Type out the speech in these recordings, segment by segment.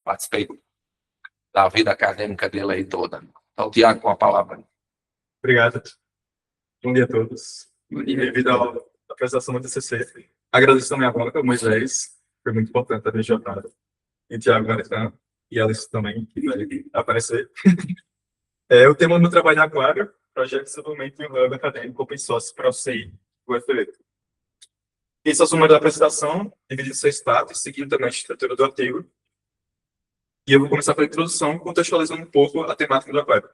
participei da vida acadêmica dele aí toda. Então, Tiago, com a palavra. Obrigado. Bom dia a todos. E devido à apresentação do TCC, agradeço também a banca, Moisés, foi muito importante a minha jornada. E Tiago Garetano, e Alice também, que vai aparecer. O tema do meu trabalho na Aquário, projeto de desenvolvimento de um hub acadêmico open source para o CI, o UFV. Esse é o sumário da apresentação, dividido em 6 partes, seguindo também a estrutura do artigo. E eu vou começar pela introdução, contextualizando um pouco a temática do Aquário.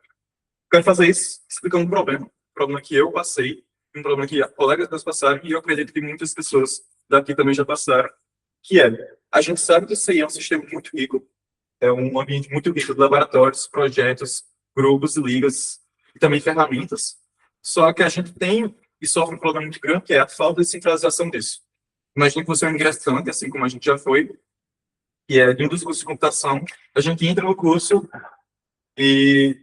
Quero fazer isso explicando um problema que eu passei, um problema que colegas meus passaram, e eu acredito que muitas pessoas daqui também já passaram, que a gente sabe que o CI é um sistema muito rico, é um ambiente muito rico de laboratórios, projetos, grupos e ligas, e também ferramentas, só que a gente tem e sofre um problema muito grande, que é a falta de centralização disso. Imagine que você é um ingressante, assim como a gente já foi, que é de um dos cursos de computação, a gente entra no curso e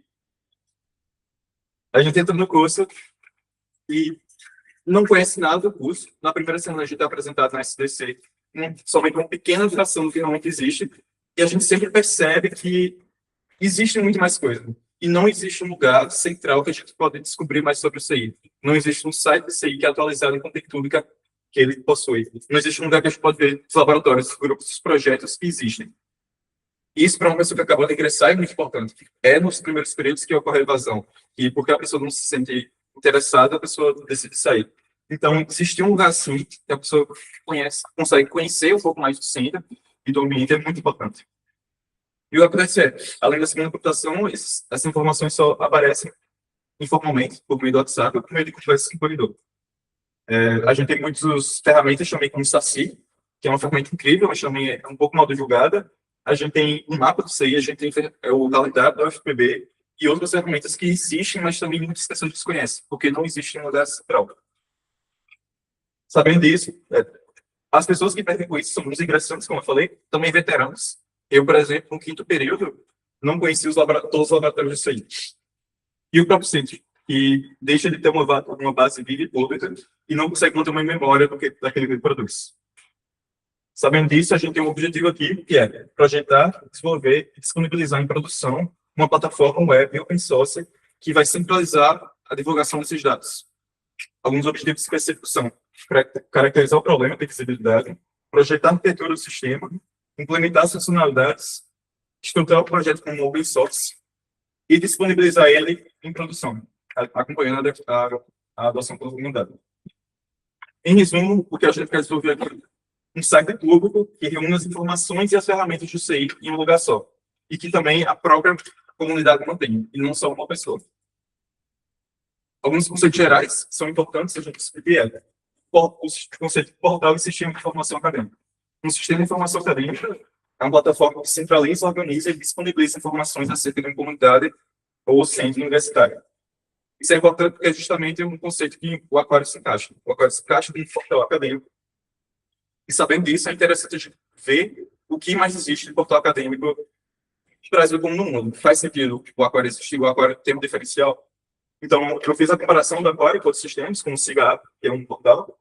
não conhece nada do curso. Na primeira semana a gente é apresentado na SDC somente uma pequena fração do que realmente existe, e a gente sempre percebe que existe muito mais coisa. E não existe um lugar central que a gente pode descobrir mais sobre o CI. Não existe um site do CI que é atualizado em conteúdo público que ele possui. Não existe um lugar que a gente pode ver os laboratórios, os grupos, os projetos que existem. Isso, para uma pessoa que acabou de ingressar, é muito importante. É nos primeiros períodos que ocorre a evasão. E porque a pessoa não se sente interessada, a pessoa decide sair. Então, existir um lugar assim, que a pessoa consegue conhecer um pouco mais do centro e do ambiente, é muito importante. E o que acontece além da segunda computação, essas informações só aparecem informalmente, por meio do WhatsApp, por meio de conversas com o corredor. A gente tem muitas ferramentas também, como o Saci, que é uma ferramenta incrível, mas também é um pouco mal divulgada. A gente tem um mapa do CI, a gente tem o calendário do UFPB e outras ferramentas que existem, mas também muitas pessoas desconhecem, porque não existe um lugar central. Sabendo disso, as pessoas que perdem com isso são os ingressantes, como eu falei, também veteranos. Eu, por exemplo, no 5º período, não conhecia todos os laboratórios do CI. E o próprio centro, que deixa de ter uma base viva e pública e não consegue manter uma memória daquele que ele produz. Sabendo disso, a gente tem um objetivo aqui, que é projetar, desenvolver e disponibilizar em produção uma plataforma web open source que vai centralizar a divulgação desses dados. Alguns objetivos específicos são caracterizar o problema de visibilidade, projetar a arquitetura do sistema, implementar as funcionalidades, estruturar o projeto como open source e disponibilizar ele em produção, acompanhando a adoção pela comunidade. Em resumo, o que a gente quer desenvolver aqui um site público que reúne as informações e as ferramentas do CI em um lugar só, e que também a própria comunidade mantém, e não só uma pessoa. Alguns conceitos gerais são importantes a gente discutir. O conceito de portal e sistema de informação acadêmica. Um sistema de informação acadêmica é uma plataforma que centraliza, organiza e disponibiliza informações acerca de uma comunidade ou centro universitário. Isso é importante porque é justamente um conceito que o Aquário se encaixa. O Aquário se encaixa como um portal acadêmico. E sabendo disso, é interessante a gente ver o que mais existe de portal acadêmico no Brasil como no mundo. Faz sentido o Aquário existir, o Aquário tem um diferencial. Então, eu fiz a comparação do Aquário com outros sistemas, como o CIGAP, que é um portal.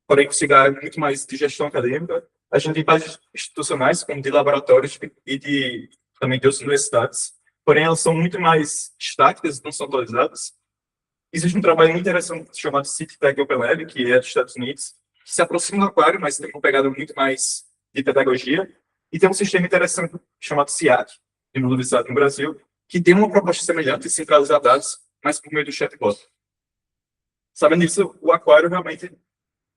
Porém, o CIGAP é muito mais de gestão acadêmica. A gente tem páginas institucionais, como de laboratórios e também de outras universidades. Porém, elas são muito mais estáticas, não são atualizadas. Existe um trabalho muito interessante chamado CityTech Open Lab, que é dos Estados Unidos, que se aproxima do Aquário, mas tem uma pegada muito mais de pedagogia. E tem um sistema interessante chamado CIAC, de uma universidade no Brasil, que tem uma proposta semelhante de centralizar dados, mas por meio do chatbot. Sabendo disso, o Aquário realmente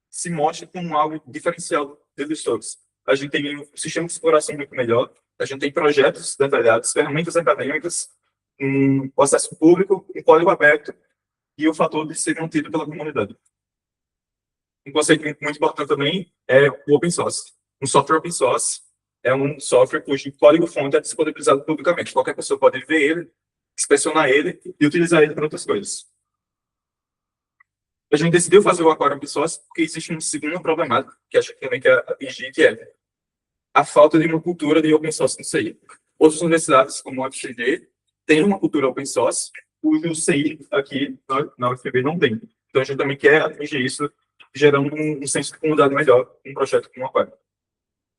se mostra como algo diferencial deles todos. A gente tem um sistema de exploração muito melhor, a gente tem projetos detalhados, ferramentas acadêmicas, um acesso público, um código aberto e o fator de ser mantido pela comunidade. Um conceito muito importante também é o open source. Um software open source é um software cujo código-fonte é disponibilizado publicamente. Qualquer pessoa pode ver ele, inspecionar ele e utilizar ele para outras coisas. A gente decidiu fazer o Aquário open source porque existe uma segunda problemática que acho que também quer atingir, que é a falta de uma cultura de open source no CI. Outras universidades, como a UFG, têm uma cultura open source, cujo CI aqui na UFB não tem. Então, a gente também quer atingir isso, gerando um senso de comunidade melhor em um projeto como o Aquário.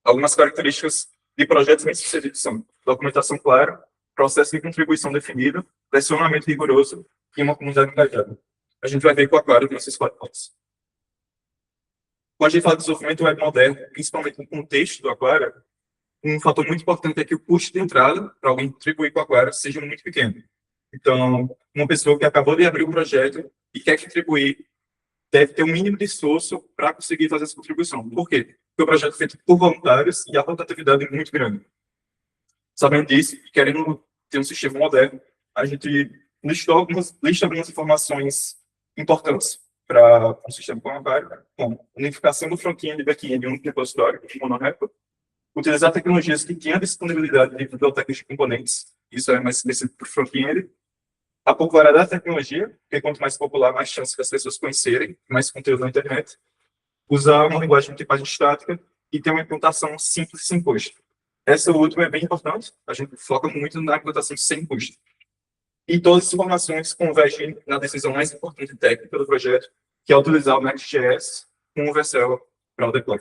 Algumas características de projetos bem-sucedidos são documentação clara, processo de contribuição definido, pressionamento rigoroso e uma comunidade engajada. A gente vai ver com a Aquário nesses 4 pontos. Quando a gente fala de desenvolvimento web moderno, principalmente no contexto do Aquário, um fator muito importante é que o custo de entrada para alguém contribuir com o Aquário seja muito pequeno. Então, uma pessoa que acabou de abrir um projeto e quer contribuir deve ter um mínimo de esforço para conseguir fazer essa contribuição. Por quê? Porque o projeto é feito por voluntários e a rotatividade é muito grande. Sabendo disso, e querendo ter um sistema moderno, a gente lista algumas informações importantes para um sistema como o Aquário, como unificação do front-end e back-end em um repositório, monorepo, utilizar tecnologias que tenham disponibilidade de bibliotecas de componentes, isso é mais específico para o front-end, a popularidade da tecnologia, porque quanto mais popular, mais chance que as pessoas conhecerem, mais conteúdo na internet, usar uma linguagem de tipagem estática e ter uma implantação simples e sem custo. Essa última é bem importante, a gente foca muito na implantação sem custo. E todas as informações convergem na decisão mais importante técnica do projeto, que é utilizar o Next.js com o Vercel para o deploy.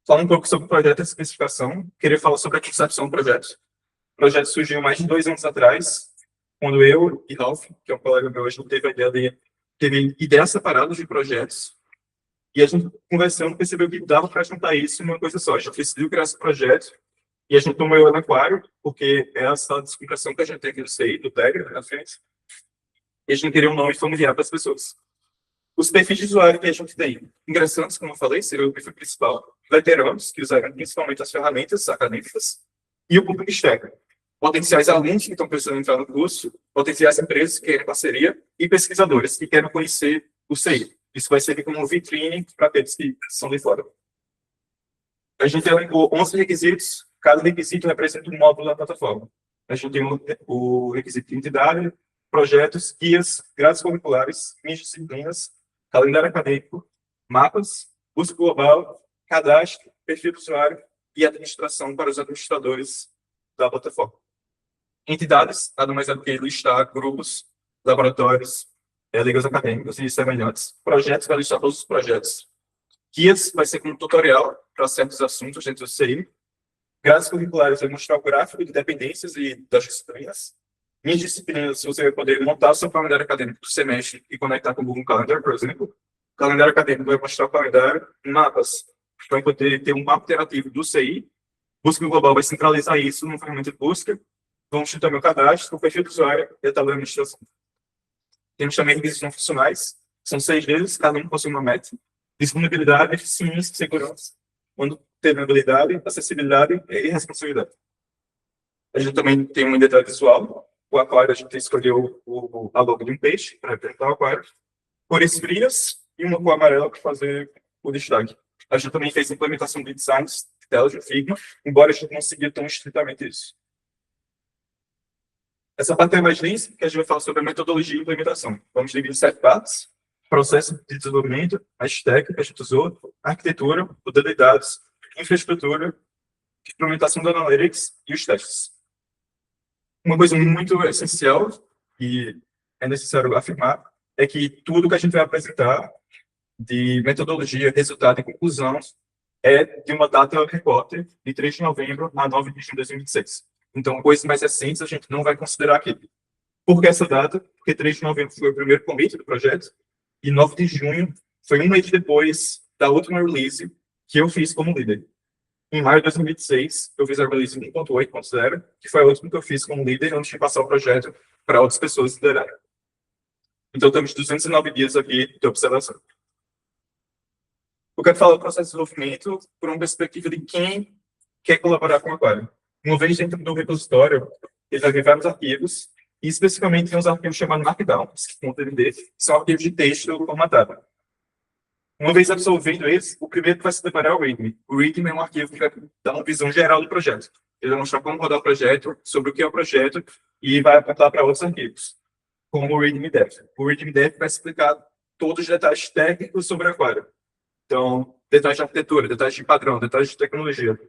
Falando um pouco sobre o projeto e a especificação, queria falar sobre a concepção do projeto. O projeto surgiu mais de 2 anos atrás, quando eu e Ralph, que é um colega meu hoje, teve ideias separadas de projetos, e a gente, conversando, percebeu que dava para juntar isso em uma coisa só. A gente decidiu criar esse projeto, e a gente tomou ele no Aquário, porque é a sala de descompressão que a gente tem aqui no CI, do Tegra, na frente, e a gente queria um nome familiar para as pessoas. Os perfis de usuário que a gente tem, ingressantes, como eu falei, seria o perfil principal, veteranos, que usaram principalmente as ferramentas acadêmicas, e o público externo. Potenciais alunos que estão precisando entrar no curso, potenciais empresas que querem parceria e pesquisadores que querem conhecer o CI. Isso vai servir como vitrine para aqueles que são de fora. A gente elencou 11 requisitos, cada requisito representa um módulo da plataforma. A gente tem o requisito de entidade, projetos, guias, grades curriculares, minhas disciplinas, calendário acadêmico, mapas, busca global, cadastro, perfil do usuário e administração para os administradores da plataforma. Entidades, nada mais é do que listar grupos, laboratórios, ligas acadêmicas e semelhantes. Projetos, vai listar todos os projetos. Guias vai ser como tutorial para certos assuntos dentro do CI. Grades curriculares vai mostrar o gráfico de dependências e das disciplinas. Minhas disciplinas, você vai poder montar o seu calendário acadêmico do semestre e conectar com o Google Calendar, por exemplo. O calendário acadêmico vai mostrar o calendário. Mapas, vai poder ter um mapa interativo do CI. Busca global vai centralizar isso numa ferramenta de busca. Vamos ter também o cadastro, o perfil do usuário e a tabela de administração. Temos também requisitos não funcionais. São 6 deles, cada um possui uma meta. Disponibilidade, eficiência, segurança, manutenabilidade, acessibilidade e responsabilidade. A gente também tem uma identidade visual. O Aquário, a gente escolheu a logo de um peixe para representar o Aquário. Cores frias e uma cor amarela para fazer o destaque. A gente também fez implementação de designs de telas de Figma, embora a gente não seguia tão estritamente isso. Essa parte é mais densa, que a gente vai falar sobre a metodologia e implementação. Vamos dividir em 7 partes: processo de desenvolvimento, a stack que a gente usou, arquitetura, o de dados, infraestrutura, implementação da Analytics e os testes. Uma coisa muito essencial, e é necessário afirmar, é que tudo que a gente vai apresentar de metodologia, resultado e conclusão é de uma data repórter de 3 de novembro a 9 de junho de 2026. Então, coisas mais recentes a gente não vai considerar aqui. Por que essa data? Porque 3 de novembro foi o primeiro commit do projeto e 9 de junho foi um mês depois da última release que eu fiz como líder. Em maio de 2026, eu fiz a release 1.8.0, que foi a última que eu fiz como líder antes de passar o projeto para outras pessoas liderarem. Então, temos 209 dias aqui de observação. Eu quero falar do processo de desenvolvimento por uma perspectiva de quem quer colaborar com o Aquário. Uma vez dentro do repositório, ele vai ver vários arquivos, e especificamente tem uns arquivos chamados Markdowns, que são arquivos de texto formatado. Uma vez absorvendo eles, o primeiro que vai se deparar é o README. O README é um arquivo que vai dar uma visão geral do projeto. Ele vai mostrar como rodar o projeto, sobre o que é o projeto, e vai apontar para outros arquivos, como o README Dev. O README Dev vai explicar todos os detalhes técnicos sobre o Aquário. Então, detalhes de arquitetura, detalhes de padrão, detalhes de tecnologia.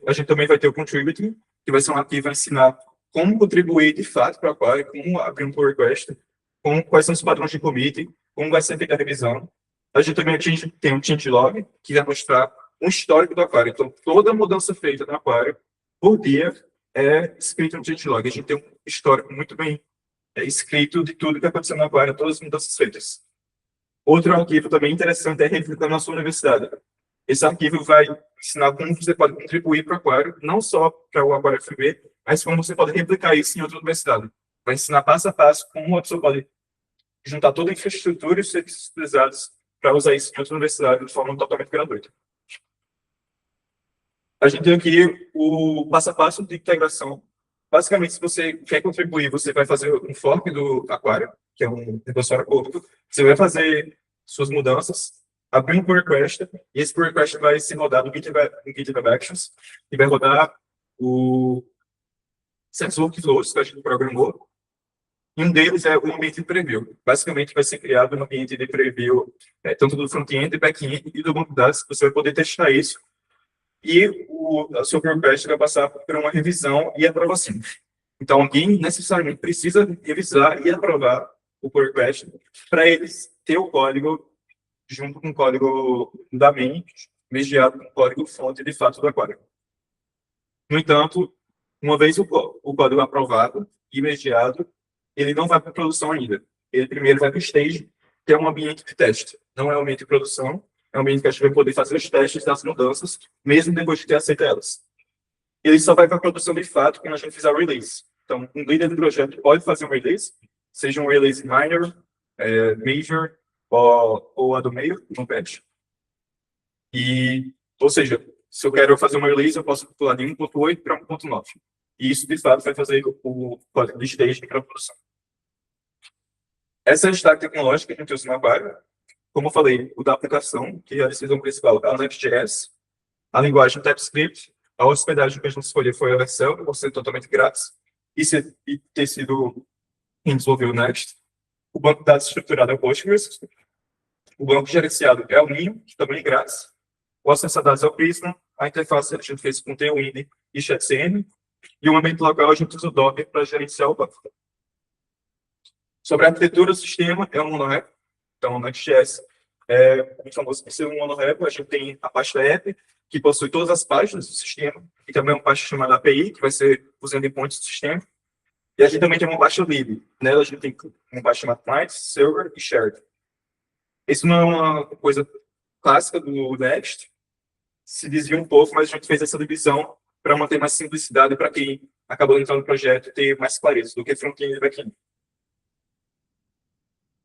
A gente também vai ter o Contributing, que vai ser um arquivo que vai ensinar como contribuir de fato para o Aquário, como abrir um pull request, quais são os padrões de commit, como vai ser feita a revisão. A gente também tem um changelog, que vai mostrar um histórico do Aquário. Então, toda mudança feita no Aquário por dia é escrito no changelog. A gente tem um histórico muito bem escrito de tudo que aconteceu no Aquário, todas as mudanças feitas. Outro arquivo também interessante é replicar na sua universidade. Esse arquivo vai ensinar como você pode contribuir para o Aquário, não só para o Aquário FB, mas como você pode replicar isso em outra universidade. Vai ensinar passo a passo como a pessoa pode juntar toda a infraestrutura e os serviços utilizados para usar isso em outra universidade de forma totalmente gratuita. A gente tem aqui o passo a passo de integração. Basicamente, se você quer contribuir, você vai fazer um fork do Aquário, que é um repositório público. Você vai fazer suas mudanças, abrir um pull request, e esse pull request vai se rodar no GitHub Actions, e vai rodar o certos workflows que a gente programou. E um deles é o ambiente de preview. Basicamente, vai ser criado um ambiente de preview, tanto do front-end, back-end e do banco de dados. Você vai poder testar isso. E o seu pull request vai passar por uma revisão e aprovação. Então, alguém necessariamente precisa revisar e aprovar o pull request para eles ter o código junto com o código da main, mediado com o código fonte de fato do Aquário. No entanto, uma vez o código aprovado e mediado, ele não vai para a produção ainda. Ele primeiro vai para o stage, que é um ambiente de teste. Não é um ambiente de produção, é um ambiente que a gente vai poder fazer os testes das mudanças, mesmo depois de ter aceito elas. Ele só vai para a produção de fato quando a gente fizer o release. Então, um líder do projeto pode fazer um release, seja um release minor, major, ou a do meio, no patch. Ou seja, se eu quero fazer uma release, eu posso pular de 1.8 para 1.9. E isso, de fato, vai fazer o código de staging para a produção. Essa é a stack tecnológica que a gente usa no Aquário. Como eu falei, o da aplicação, que é a decisão principal, é a Next.js, a linguagem TypeScript, a hospedagem que a gente escolheu foi a Vercel, que vai ser totalmente grátis, e ter sido em desenvolver o Next. O banco de dados estruturado é o Postgres. O banco gerenciado é o Neo, que também é grátis. O acesso a dados é o Prisma. A interface a gente fez com Tailwind e ChatCM. E o ambiente local a gente usa o Docker para gerenciar o banco. Sobre a arquitetura do sistema, é um monorepo. Então, o Next.js é muito famoso por ser um monorepo. A gente tem a pasta app, que possui todas as páginas do sistema, e também uma pasta chamada API, que vai ser os endpoints do sistema. E a gente também tem uma pasta lib. Nela a gente tem uma pasta chamada client, server e shared. Isso não é uma coisa clássica do Next, se desvia um pouco, mas a gente fez essa divisão para manter mais simplicidade para quem acabou entrando no projeto ter mais clareza do que front-end e back-end.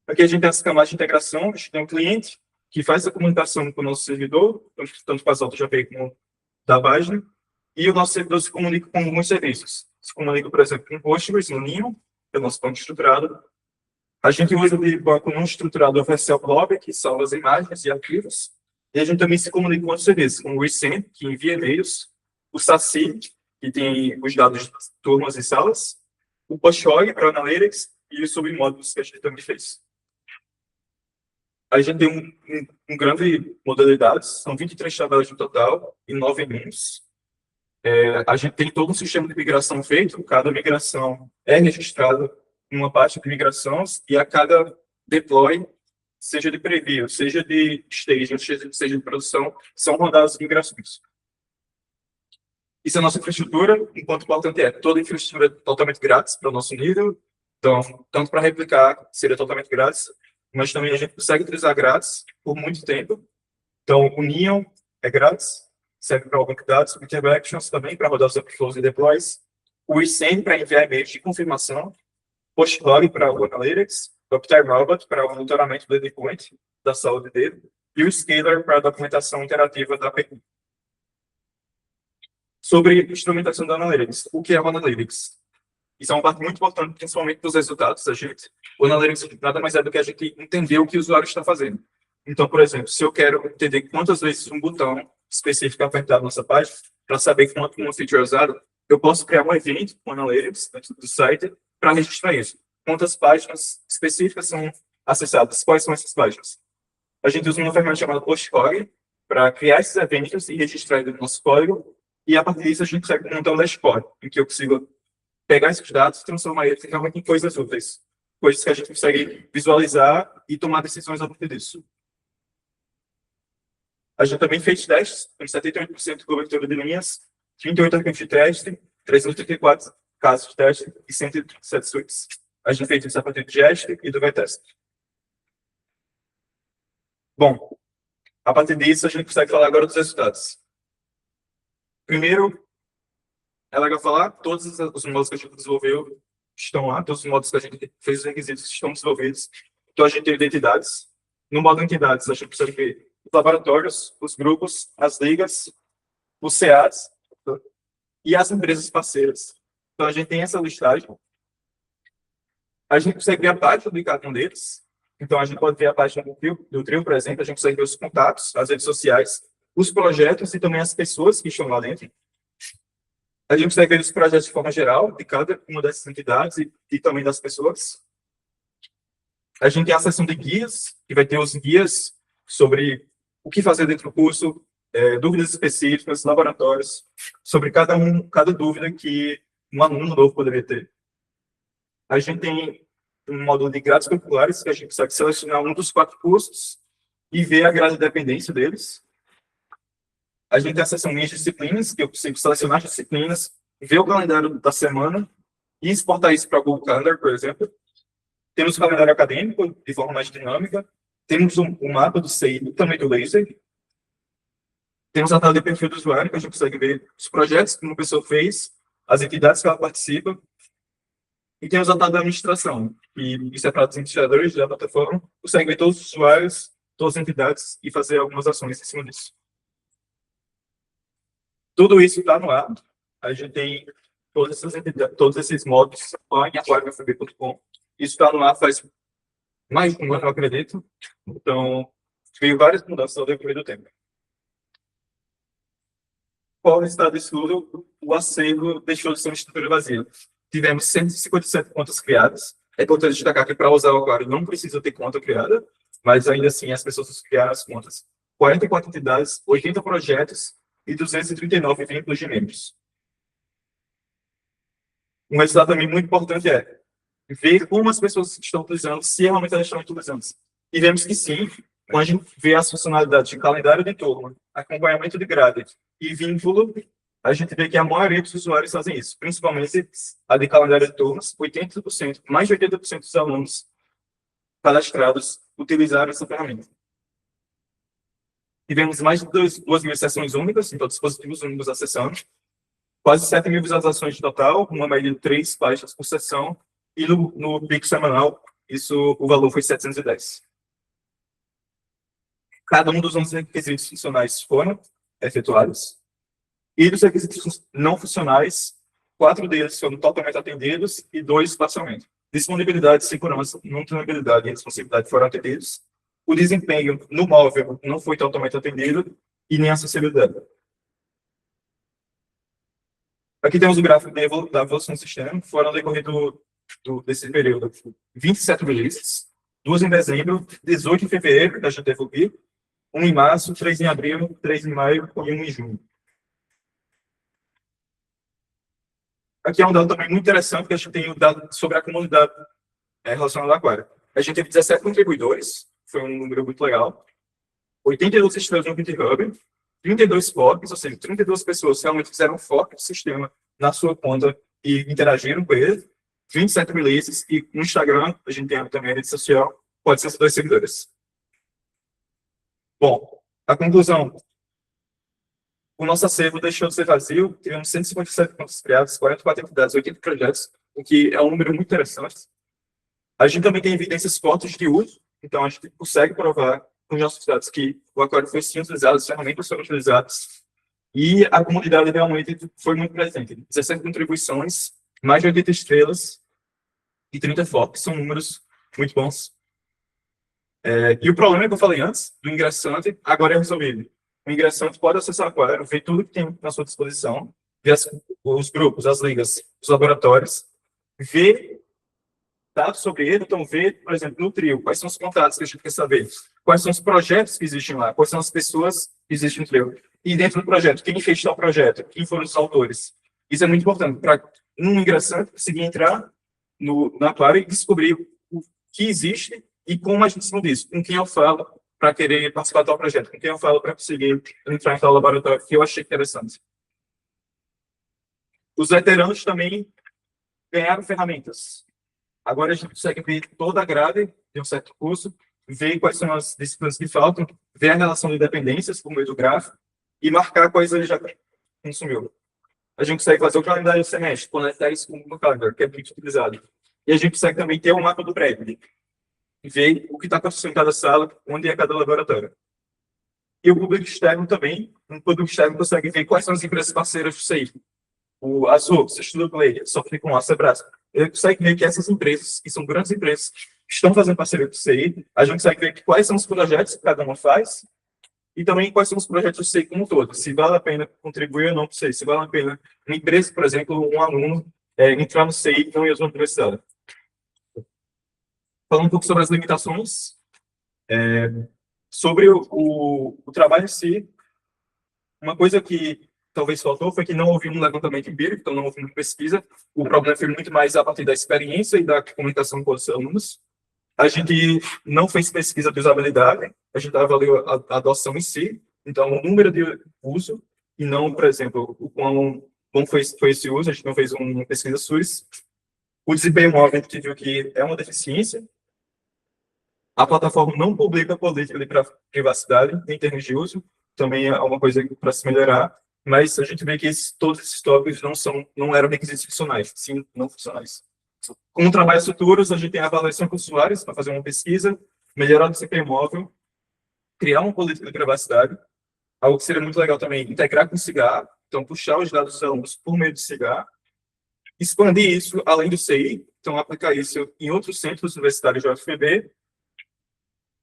Aqui a gente tem essa camada de integração, a gente tem um cliente que faz a comunicação com o nosso servidor, tanto com as aulas API como da página, e o nosso servidor se comunica com alguns serviços. Se comunica, por exemplo, com o Postgres, no Neo, que é o nosso banco estruturado. A gente usa de banco não estruturado o Vercel Blob, que salva as imagens e arquivos. E a gente também se comunica com outros serviços, como o Resend, que envia e-mails, o SASI, que tem os dados de turmas e salas, o Postlog para Analytics e os submódulos que a gente também fez. A gente tem um grande modelo de dados, são 23 tabelas no total e 9 menus. A gente tem todo um sistema de migração feito, cada migração é registrada em uma parte de migrações e a cada deploy, seja de preview, seja de staging, seja de produção, são rodadas migrações. Isso é a nossa infraestrutura, enquanto importante é toda a infraestrutura é totalmente grátis para o nosso nível, então, tanto para replicar seria totalmente grátis, mas também a gente consegue utilizar grátis por muito tempo. Então, o Neon é grátis, serve para o banco de dados, o GitHub Actions também para rodar os workflows e deploys, o Resend para enviar e-mails de confirmação, Postlog para o Analytics, o Uptime Robot para o monitoramento do endpoint da saúde dele, e o Scalar para a documentação interativa da API. Sobre instrumentação da Analytics. O que é o Analytics? Isso é uma parte muito importante, principalmente dos resultados da gente. O Analytics nada mais é do que a gente entender o que o usuário está fazendo. Então, por exemplo, se eu quero entender quantas vezes um botão específico é apertado na nossa página, para saber quanto uma feature é usada, eu posso criar um evento com Analytics dentro do site para registrar isso. Quantas páginas específicas são acessadas? Quais são essas páginas? A gente usa uma ferramenta chamada Postcog para criar esses eventos e registrar no nosso código. E a partir disso a gente consegue montar um dashboard, em que eu consigo pegar esses dados e transformar eles realmente em coisas úteis. Coisas que a gente consegue visualizar e tomar decisões a partir disso. A gente também fez testes, com 78% de cobertura de linhas, 38 arquivos de teste, 334 casos de teste e 137 suítes. A gente fez isso a partir do GEST e do VTest. Bom, a partir disso, a gente consegue falar agora dos resultados. Primeiro, é legal falar, todos os modos que a gente desenvolveu estão lá, todos os modos que a gente fez os requisitos estão desenvolvidos. Então, a gente tem identidades. No modo entidades, a gente consegue ver os laboratórios, os grupos, as ligas, os CAs e as empresas parceiras. Então, a gente tem essa listagem. A gente consegue ver a página de cada um deles. Então, a gente pode ver a página do trio, por exemplo, a gente consegue ver os contatos, as redes sociais, os projetos e também as pessoas que estão lá dentro. A gente consegue ver os projetos de forma geral, de cada uma dessas entidades e também das pessoas. A gente tem a seção de guias, que vai ter os guias sobre o que fazer dentro do curso, dúvidas específicas, laboratórios, sobre cada dúvida que um aluno novo poderia ter. A gente tem um módulo de grades curriculares, que a gente consegue selecionar um dos 4 cursos e ver a grade de dependência deles. A gente tem a seção minhas disciplinas, que eu consigo selecionar as disciplinas, ver o calendário da semana e exportar isso para o Google Calendar, por exemplo. Temos o calendário acadêmico, de forma mais dinâmica. Temos o mapa do CI e também do Laser. Temos a tela de perfil do usuário, que a gente consegue ver os projetos que uma pessoa fez, as entidades que ela participa. E temos a tela da administração, que isso é para os administradores da plataforma, conseguem ver todos os usuários, todas as entidades e fazer algumas ações em cima disso. Tudo isso está no ar. A gente tem todos esses modos lá em aquariofb.com. Isso está no ar faz mais de um ano, eu acredito. Então, veio várias mudanças ao decorrer do tempo. Qual o resultado disso tudo? O acervo deixou de ser uma estrutura vazia. Tivemos 157 contas criadas. É importante destacar que para usar o aquário não precisa ter conta criada, mas ainda assim as pessoas criaram as contas. 44 entidades, 80 projetos e 239 vínculos de membros. Um resultado também muito importante é ver como as pessoas estão utilizando, se realmente elas estão utilizando. E vemos que sim, quando a gente vê as funcionalidades de calendário de turma, acompanhamento de grade e vínculo, a gente vê que a maioria dos usuários fazem isso, principalmente a de calendário de turmas, 80%, mais de 80% dos alunos cadastrados utilizaram essa ferramenta. Tivemos mais de 2.000 sessões únicas, então dispositivos únicos acessando, quase 7.000 visualizações de total, uma média de 3 páginas por sessão, e no pico semanal, o valor foi 710. Cada um dos 11 requisitos funcionais foram efetuados, e dos requisitos não funcionais, 4 deles foram totalmente atendidos e 2 parcialmente. Disponibilidade, segurança, manutenabilidade e responsabilidade foram atendidos. O desempenho no móvel não foi totalmente atendido e nem a acessibilidade. Aqui temos o gráfico da evolução do sistema. Foram decorrido desse período 27 releases, 2 em dezembro, 18 em fevereiro, que a gente teve o pico, 1 em março, 3 em abril, 3 em maio e 1 em junho. Aqui é um dado também muito interessante, que a gente tem o dado sobre a comunidade relacionada ao aquário. A gente teve 17 contribuidores, foi um número muito legal. 82 estrelas no GitHub, 32 forks, ou seja, 32 pessoas realmente fizeram fork do sistema na sua conta e interagiram com ele. 27 releases e no Instagram, a gente tem também a rede social, pode ser 2 seguidores. Bom, a conclusão. O nosso acervo deixou de ser vazio, tivemos 157 contas criadas, 44 entidades, 80 projetos, o que é um número muito interessante. A gente também tem evidências fortes de uso, então a gente consegue provar com os nossos dados que o aquário foi sim utilizado, as ferramentas foram utilizadas, e a comunidade realmente foi muito presente. 17 contribuições, mais de 80 estrelas e 30 forks, são números muito bons. E o problema que eu falei antes, do ingressante, agora é resolvido. O ingressante pode acessar o aquário, ver tudo que tem na sua disposição, ver os grupos, as ligas, os laboratórios, ver dados sobre ele, então ver, por exemplo, no trio, quais são os contatos que a gente quer saber, quais são os projetos que existem lá, quais são as pessoas que existem no trio. E dentro do projeto, quem fez tal projeto, quem foram os autores. Isso é muito importante para um ingressante conseguir entrar no aquário e descobrir o que existe e como a gente se diz, com quem eu falo para querer participar do projeto, com quem eu falo para conseguir entrar em tal laboratório, que eu achei interessante. Os veteranos também ganharam ferramentas. Agora a gente consegue ver toda a grade de um certo curso, ver quais são as disciplinas que faltam, ver a relação de dependências por meio do gráfico e marcar quais ele já consumiu. A gente consegue fazer o calendário do semestre, conectar isso com o Google Calendar, que é muito utilizado. E a gente consegue também ter um mapa do prédio, ver o que está acontecendo em cada sala, onde é cada laboratório. E o público externo também, o público externo consegue ver quais são as empresas parceiras do CI. O Azul, você estuda Play, Software com a Sebrae. Ele consegue ver que essas empresas, que são grandes empresas, estão fazendo parceria com o CI. A gente consegue ver quais são os projetos que cada uma faz e também quais são os projetos do CI como um todo. Se vale a pena contribuir ou não para o CI. Se vale a pena uma empresa, por exemplo, um aluno entrar no CI e não ir à universidade. Falando um pouco sobre as limitações, sobre o trabalho em si, uma coisa que talvez faltou foi que não houve um levantamento empírico, então não houve uma pesquisa. O problema foi muito mais a partir da experiência e da comunicação com os alunos. A gente não fez pesquisa de usabilidade, a gente avaliou a adoção em si, então o número de uso, e não, por exemplo, o quão bom foi esse uso, a gente não fez uma pesquisa SUS. O desempenho móvel, a gente viu que é uma deficiência. A plataforma não publica política de privacidade em termos de uso, também é uma coisa para se melhorar, mas a gente vê que todos esses tópicos não eram requisitos funcionais, sim não funcionais. Com trabalhos futuros, a gente tem a avaliação com usuários para fazer uma pesquisa, melhorar o desempenho móvel, criar uma política de privacidade, algo que seria muito legal também, integrar com o CIGAR, então puxar os dados dos alunos por meio do CIGAR, expandir isso além do CI, então aplicar isso em outros centros universitários da UFPB,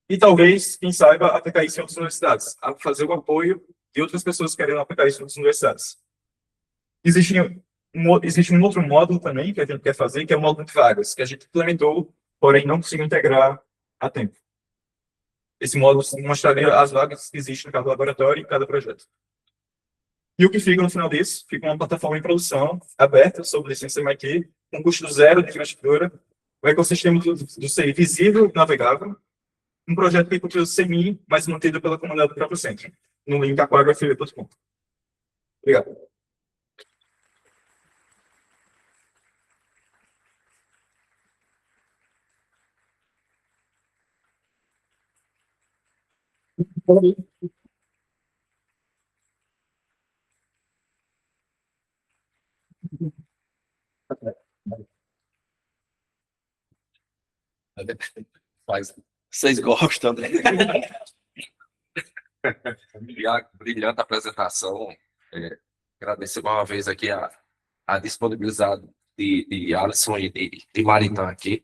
e talvez, quem saiba, aplicar isso em outras universidades, a fazer o apoio de outras pessoas que querem aplicar isso em outras universidades. Existe um outro módulo também que a gente quer fazer, que é o módulo de vagas, que a gente implementou, porém não conseguiu integrar a tempo. Esse módulo mostraria as vagas que existem em cada laboratório e cada projeto. E o que fica no final disso? Fica uma plataforma em produção, aberta, sob licença MIT, com custo zero de infraestrutura, o ecossistema do CI visível e navegável, um projeto que utiliza o CMI, mas mantido pela comunidade do próprio centro, no link aquagrafia.com. Obrigado. Mas vocês gostam, né? Brilhante apresentação. Agradecer mais uma vez aqui a disponibilidade de Alisson e de Maritã aqui.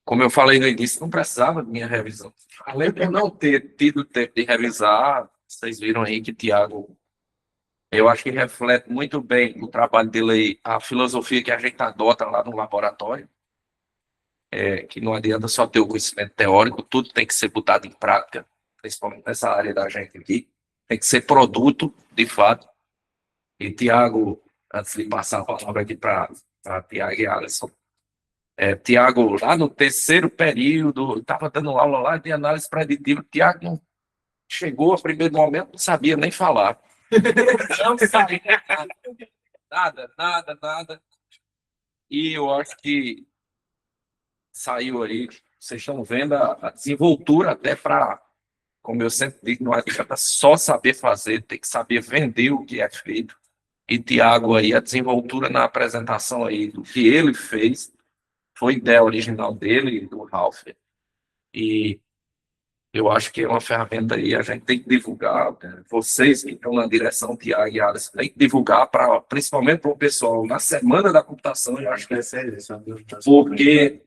Como eu falei no início, não precisava de minha revisão. Além de eu não ter tido tempo de revisar, vocês viram aí que Tiago, eu acho que reflete muito bem o trabalho dele aí, a filosofia que a gente adota lá no laboratório, que não adianta só ter o conhecimento teórico, tudo tem que ser botado em prática, principalmente nessa área da gente aqui, tem que ser produto, de fato. E Tiago, antes de passar a palavra aqui para Tiago e Alisson, Tiago, lá no terceiro período, estava dando aula lá de análise preditiva, Tiago não chegou a primeiro momento, não sabia nem falar. Não sabia nada. E eu acho que saiu aí, vocês estão vendo a desenvoltura até para, como eu sempre digo, não adianta só saber fazer, tem que saber vender o que é feito. E Tiago aí, a desenvoltura na apresentação aí do que ele fez, foi ideia original dele, do Ralph. E eu acho que é uma ferramenta aí, a gente tem que divulgar, né? Vocês que estão na direção, Tiago e Alisson, tem que divulgar, principalmente para o pessoal, na Semana da Computação, eu acho que porque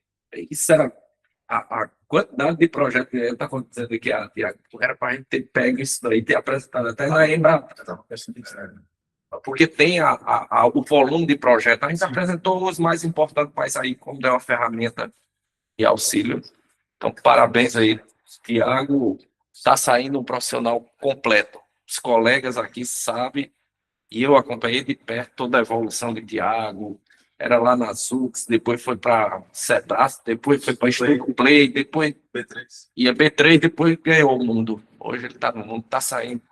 isso era a quantidade de projetos que ele está acontecendo aqui, Tiago, era para a gente ter pego isso daí, ter apresentado até na Embrapa. Porque tem o volume de projetos. A gente apresentou os mais importantes, mas aí, como é uma ferramenta de auxílio. Então, parabéns aí, Tiago. Está saindo um profissional completo. Os colegas aqui sabem, e eu acompanhei de perto toda a evolução de Tiago. Era lá na Zux, depois foi para Cedas, depois foi para Studio Play, depois B3. ia B3, depois ganhou o mundo. Hoje ele está no mundo, está saindo.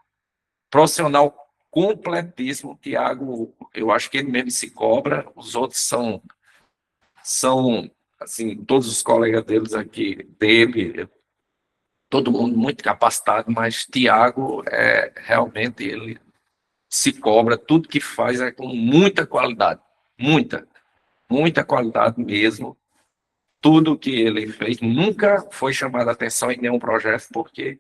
Profissional completíssimo. Tiago, eu acho que ele mesmo se cobra, os outros são assim, todos os colegas dele, todo mundo muito capacitado, mas Tiago realmente ele se cobra, tudo que faz é com muita qualidade, muita qualidade mesmo. Tudo que ele fez nunca foi chamado a atenção em nenhum projeto, porque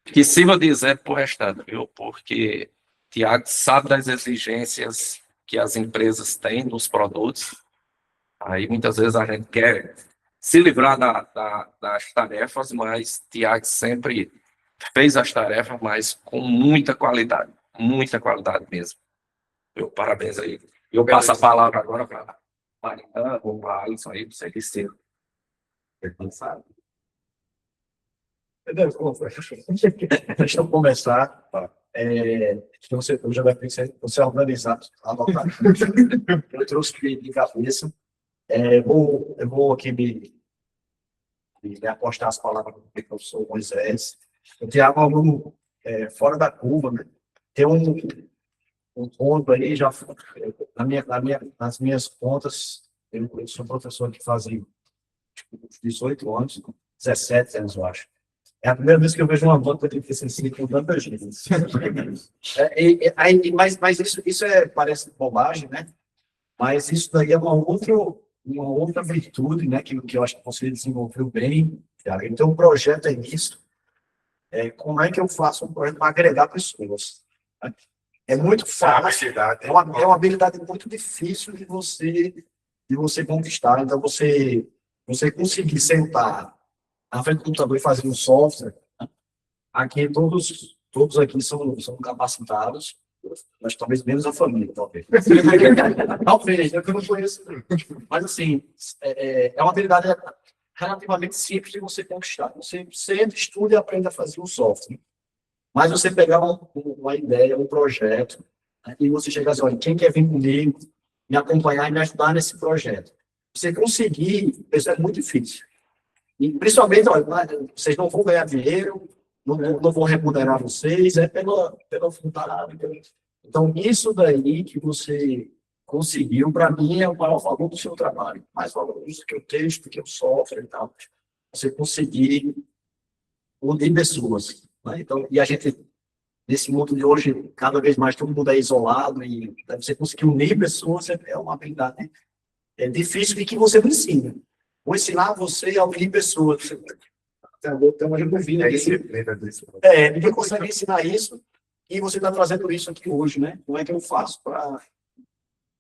que sirva de exemplo para o restante, viu? Porque Tiago sabe das exigências que as empresas têm nos produtos. Aí muitas vezes a gente quer se livrar das tarefas, mas Tiago sempre fez as tarefas, mas com muita qualidade mesmo. Meu parabéns aí. Eu passo a palavra agora para a Mariana ou para a Alisson aí, para você dizer. Sabe? Deixa eu começar. Eu já deve ser você organizado, anotar. Eu trouxe de cabeça. Eu vou aqui me apostar as palavras do professor Moisés. Eu tenho algo aluno fora da curva, né? Tem um ponto aí, já nas minhas contas, eu sou professor que fazia 18 anos, 17 anos, eu acho. É a primeira vez que eu vejo uma banca de TCC com tanta gente. Mas isso parece bobagem, né? Mas isso daí é uma outra virtude, né? Que eu acho que você desenvolveu bem. Então, o projeto é isso. Como é que eu faço um projeto para agregar pessoas? Né? É muito fácil. É uma habilidade muito difícil de você conquistar. Então, você conseguir sentar na frente do computador e fazer um software, né? Aqui todos aqui são capacitados, mas talvez menos a família, talvez. Talvez, eu não conheço. Mas, assim, é uma habilidade relativamente simples de você conquistar. Você sempre estuda e aprende a fazer um software. Mas você pegar uma ideia, um projeto, né, e você chegar assim, olha, quem quer vir comigo, me acompanhar e me ajudar nesse projeto? Você conseguir, isso é muito difícil. E, principalmente, olha, vocês não vão ganhar dinheiro, não vão remunerar vocês, pela vontade. Então, isso daí que você conseguiu, para mim, é o maior valor do seu trabalho. Mais valor do que o texto, do que o software e tal. Você conseguir unir pessoas. Né? Então, e a gente, nesse mundo de hoje, cada vez mais todo mundo é isolado, e você conseguir unir pessoas é uma habilidade difícil e que você não ensina. Vou ensinar você a unir pessoas. Então, eu duvido ninguém consegue ensinar isso e você está trazendo isso aqui hoje, né? Como é que eu faço para,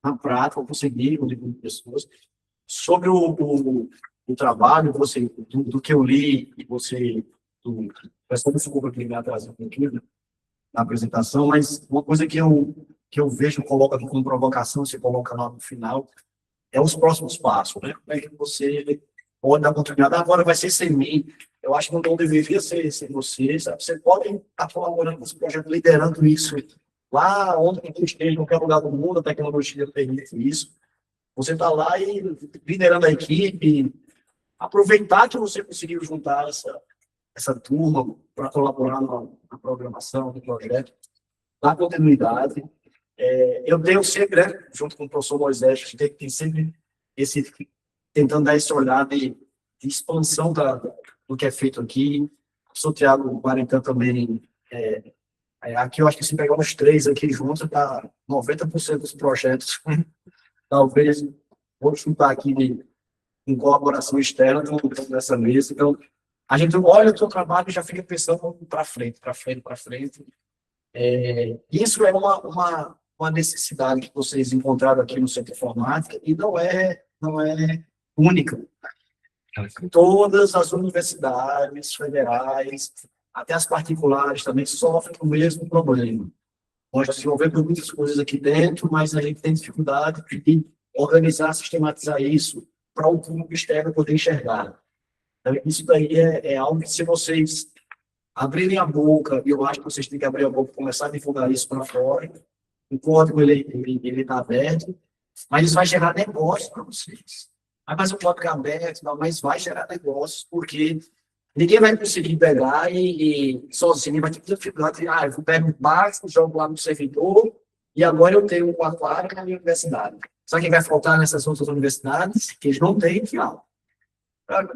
na prática, conseguir unir pessoas? Sobre o trabalho, do que eu li, e você, peço desculpa que me atrasei um pouquinho na apresentação, mas uma coisa que eu vejo, coloca aqui como provocação, você coloca lá no final, é os próximos passos, né? Como é que você pode dar continuidade? Agora vai ser sem mim. Eu acho que não deveria ser sem você, sabe? Você pode estar colaborando com esse projeto, liderando isso lá onde você esteja, em qualquer lugar do mundo, a tecnologia permite isso. Você está lá e liderando a equipe, aproveitar que você conseguiu juntar essa turma para colaborar na programação do projeto, dar continuidade. Eu tenho sempre, né, junto com o professor Moisés, a gente tem sempre tentando dar esse olhar de expansão do que é feito aqui. O professor Tiago Guarentã também, aqui eu acho que se pegar uns 3 aqui juntos, está 90% dos projetos, talvez, vou chutar aqui em colaboração externa dessa mesa. Então, a gente olha o seu trabalho e já fica pensando para frente. Isso é uma necessidade que vocês encontraram aqui no Centro de Informática e não é única. Todas as universidades federais, até as particulares, também sofrem o mesmo problema. Nós desenvolvemos muitas coisas aqui dentro, mas a gente tem dificuldade de organizar, sistematizar isso para o público externo poder enxergar. Então, isso daí é algo que, se vocês abrirem a boca, e eu acho que vocês têm que abrir a boca e começar a divulgar isso para fora, o código ele está aberto, mas isso vai gerar negócio para vocês. Mas o código é aberto, mas vai gerar negócios, porque Ninguém vai conseguir pegar e sozinho vai ter dificuldade. Eu vou pegar um básico, jogo lá no servidor e agora eu tenho um aquário na minha universidade. Sabe o que vai faltar nessas outras universidades? Que eles não têm fiado.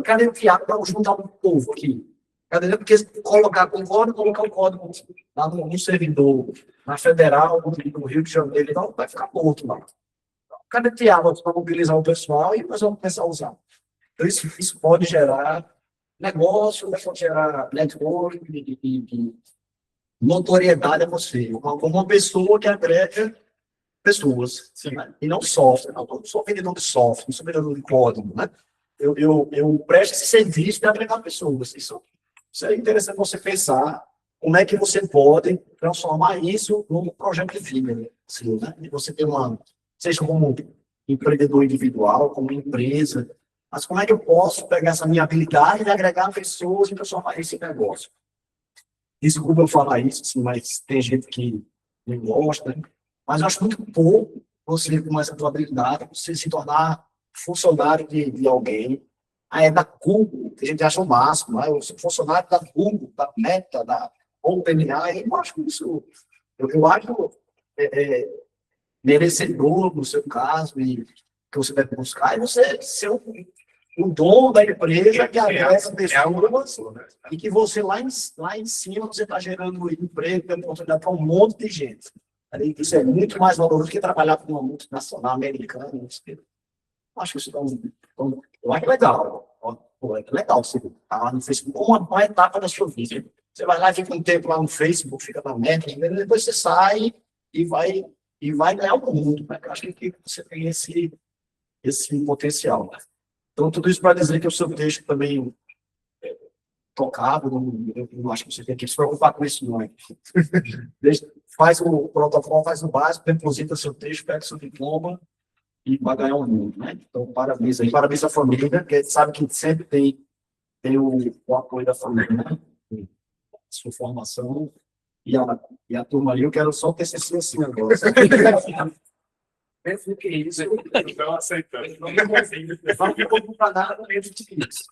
Cadê o fiado para juntar um povo aqui? Cadê? Porque colocar o código lá no servidor, na federal, no Rio de Janeiro, então vai ficar morto lá. Cadê o fiado para mobilizar o pessoal e nós vamos começar a usar? Então, isso pode gerar negócio, pode gerar network e notoriedade a você. Uma pessoa que agrega pessoas, né? E não software. Não, eu não sou vendedor de software, não sou vendedor de código, né? Eu presto esse serviço de agregar pessoas. Isso é interessante você pensar como é que você pode transformar isso num projeto de vida. Assim, né? Você tem seja como empreendedor individual, como empresa, mas como é que eu posso pegar essa minha habilidade de agregar pessoas e transformar isso em negócio? Desculpa eu falar isso, assim, mas tem gente que não gosta, né? Mas eu acho muito pouco você, com essa tua habilidade, você se tornar funcionário de alguém. É da Google, que a gente acha o máximo, né? Eu sou funcionário da Google, da Meta, da OpenAI, eu acho isso, eu acho merecedor, no seu caso, e que você deve buscar, e você ser o dono da empresa que agrega pessoas e que você lá em cima você está gerando emprego, dando oportunidade para um monte de gente. Isso é muito mais valoroso do que trabalhar com uma multinacional americana. Acho que isso eu acho legal. É legal você estar lá no Facebook, uma etapa da sua vida. Você vai lá, fica um tempo lá no Facebook, fica na meta, depois você sai e vai ganhar o mundo. Né? Eu acho que você tem esse potencial. Né? Então, tudo isso para dizer que o seu texto também é tocado, eu não acho que você tem que se preocupar com isso, não. Faz o protocolo, faz o básico, deposita seu texto, pega seu diploma e vai ganhar o mundo. Né? Então, parabéns aí, parabéns à família, porque sabe que sempre tem o apoio da família, né? Sua formação e a turma ali, eu quero só o TCC assim agora. Pensa que é isso. Não aceitando. Não vou comprar nada menos do que isso.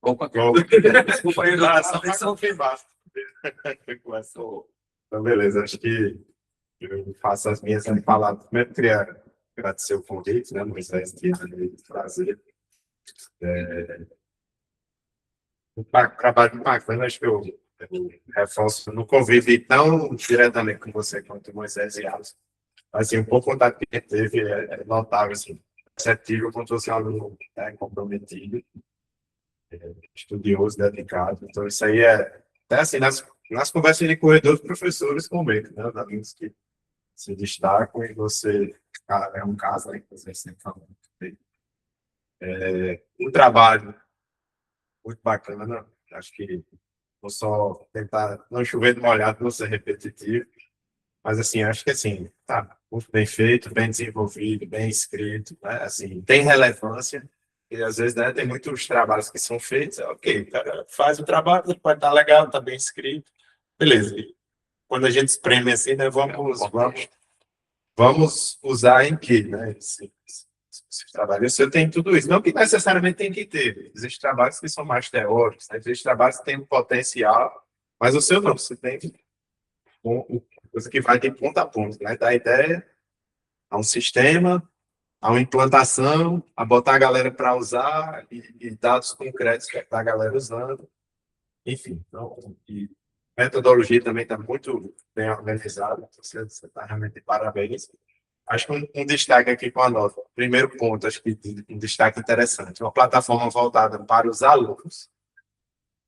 Opa, Desculpa aí, só foi baixo. Então, beleza, acho que eu faço as minhas palavras. Primeiro, queria agradecer o convite, né, Moisés, que é prazer. Um trabalho bacana, acho que eu reforço, não convivi tão diretamente com você quanto o Moisés e Alisson. Assim, um pouco contato que teve é notável, assim, perceptível quanto você é um aluno comprometido, estudioso, dedicado. Então, isso aí até assim, nas conversas de corredor, os professores comentam, né, os alunos que se destacam e você é um caso, né, que você sempre fala muito bem. Um trabalho muito bacana, acho que vou só tentar não chover no molhado, não ser repetitivo, mas assim, acho que assim, tá muito bem feito, bem desenvolvido, bem escrito, né? Assim, tem relevância, e às vezes, né, tem muitos trabalhos que são feitos, ok, cara, faz o trabalho, pode estar legal, está bem escrito, beleza. E quando a gente espreme assim, né, vamos usar em que, né, esse trabalho. Eu tenho tudo isso. Não que necessariamente tem que ter. Existem trabalhos que são mais teóricos, né? Existem trabalhos que têm um potencial, mas o seu não. Você tem coisa que vai de ponta a ponta, né? Da ideia a um sistema, a uma implantação, a botar a galera para usar e dados concretos que a galera usando. Enfim, então, e metodologia também está muito bem organizada. Você está realmente de parabéns. Acho que um destaque aqui com a nota. Primeiro ponto, acho que um destaque interessante. Uma plataforma voltada para os alunos.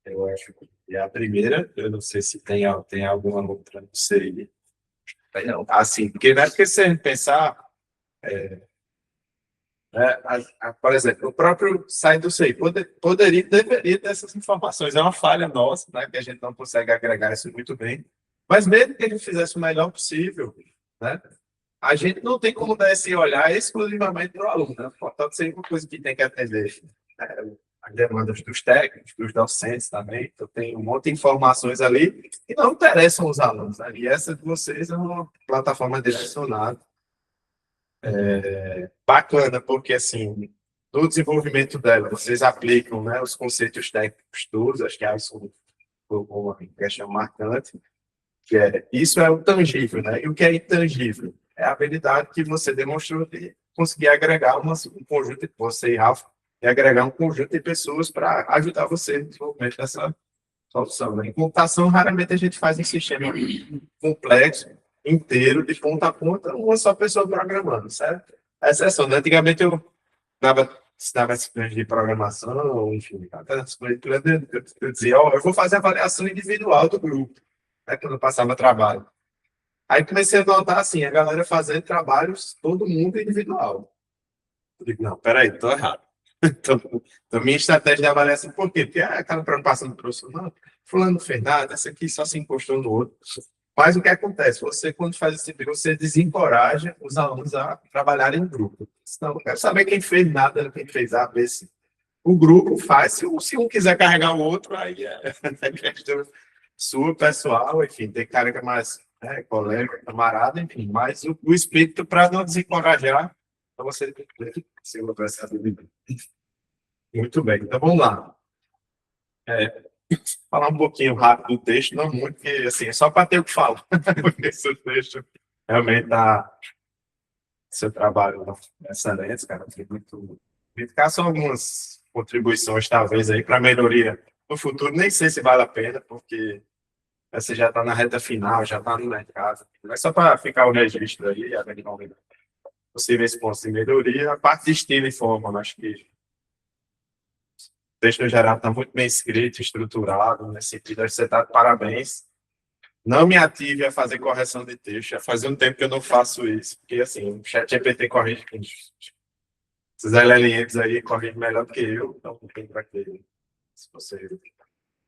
Eu acho que é a primeira. Eu não sei se tem alguma outra, não sei. Não. Assim, porque não é porque se a gente pensar... por exemplo, o próprio site do SEI deveria ter essas informações. É uma falha nossa, né, que a gente não consegue agregar isso muito bem. Mas mesmo que ele fizesse o melhor possível, né, a gente não tem como dar esse olhar exclusivamente para o aluno. Né? Pode ser uma coisa que tem que atender as demandas dos técnicos, dos docentes também. Então, tem um monte de informações ali que não interessam os alunos. Né? E essa de vocês é uma plataforma direcionada. bacana, porque, assim, no desenvolvimento dela, vocês aplicam, né, os conceitos técnicos todos, acho que é isso uma questão marcante, que isso é o tangível, né? E o que é intangível? É a habilidade que você demonstrou de conseguir agregar um conjunto, você e Rafa, e agregar um conjunto de pessoas para ajudar você no desenvolvimento dessa solução, né? Em computação, raramente a gente faz um sistema complexo, inteiro, de ponta a ponta, uma só pessoa programando, certo? A exceção, né? Antigamente eu ensinava disciplinas de programação, enfim, até as coisas, eu dizia, ó, eu vou fazer avaliação individual do grupo, né, quando eu passava trabalho. Aí comecei a notar assim, a galera fazendo trabalhos, todo mundo individual. Eu digo, não, peraí, tô errado. Então, minha estratégia de avaliação, por quê? Porque aquela preocupação do professor, não, fulano não fez nada, esse aqui só se encostou no outro. Mas o que acontece? Você, quando faz esse tipo, você desencoraja os alunos a trabalharem em grupo. Então, eu quero saber quem fez nada, quem fez A, B, C. O grupo faz, se um quiser carregar o outro, aí é questão sua, pessoal, enfim, tem cara que é mais colega, camarada, enfim, mas o espírito para não desencorajar, para você se essa dúvida. Muito bem, então vamos lá. Falar um pouquinho rápido do texto, não muito, porque assim, é só para ter o que falar, porque esse texto realmente dá seu trabalho excelente, cara, tem muito. Ficar só algumas contribuições, talvez, aí para melhoria no futuro, nem sei se vale a pena, porque você já está na reta final, já está no mercado, mas só para ficar o registro aí, eventualmente, possíveis pontos de melhoria, a parte de estilo e forma, acho que o texto no geral está muito bem escrito, estruturado, nesse sentido, acho que você está de parabéns. Não me ative a fazer correção de texto, já faz um tempo que eu não faço isso, porque assim, o ChatGPT corrige, esses LLMs aí corrigem melhor do que eu, então não tem para que, se você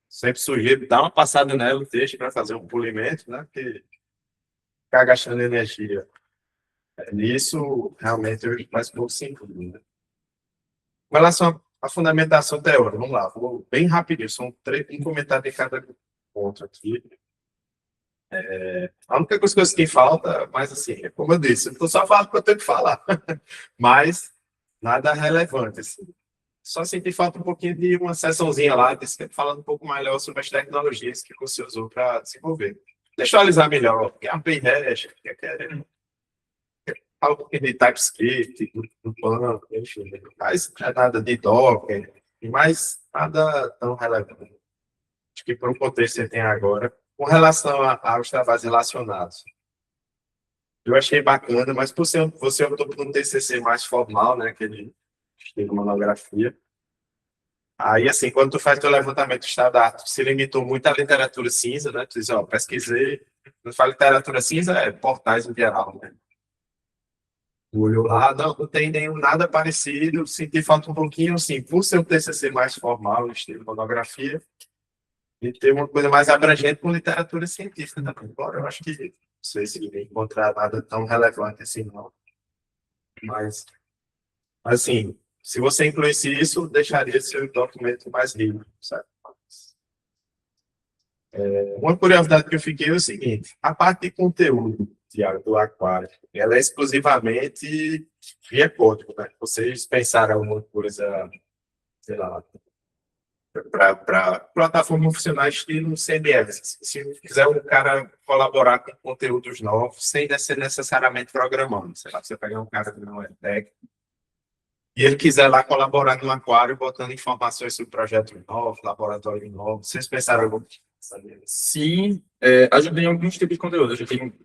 sempre sugiro, dá uma passada nela, deixa para fazer um polimento, né? Porque ficar gastando energia nisso, realmente, faz pouco sentido. Né? Com relação à fundamentação teórica, vamos lá, vou bem rapidinho, são um comentário de cada ponto aqui. A única coisa que falta, mas assim, como eu disse, eu estou só falando porque eu tenho que falar, mas nada relevante. Assim. Só senti falta um pouquinho de uma sessãozinha lá, falando um pouco melhor sobre as tecnologias que você usou para desenvolver. Textualizar melhor, o que é a BREST, o que é fala um pouquinho de TypeScript, do Pan, enfim, mas não é nada de Docker, e mais nada tão relevante. Acho que por um contexto que você tem agora, com relação aos trabalhos relacionados. Eu achei bacana, mas por ser, você optou por um TCC mais formal, né, aquele estilo monografia. Aí, assim, quando tu faz teu levantamento de estado da arte, se limitou muito à literatura cinza, né? Tu diz, ó, pesquisei. Quando fala literatura cinza, é portais em geral, né? Tu olhou lá, não tem nada parecido, senti falta um pouquinho, assim, por ser um TCC mais formal, estilo monografia, e ter uma coisa mais abrangente com literatura científica também. Embora eu acho que não sei se encontrar nada tão relevante assim, não. Mas, assim, se você incluísse isso, deixaria seu documento mais rico, sabe? Uma curiosidade que eu fiquei é o seguinte: a parte de conteúdo, Tiago, do Aquário, ela é exclusivamente via código, né? Vocês pensaram alguma coisa, sei lá, para plataforma funcionar estilo CMS. Se quiser um cara colaborar com conteúdos novos, sem ser necessariamente programando, sei lá, você pegar um cara que não é técnico, e ele quiser lá colaborar no Aquário, botando informações sobre projetos novos, laboratório novo, vocês pensaram alguma coisa? Sim, ajuda em alguns tipos de conteúdo. A gente tem,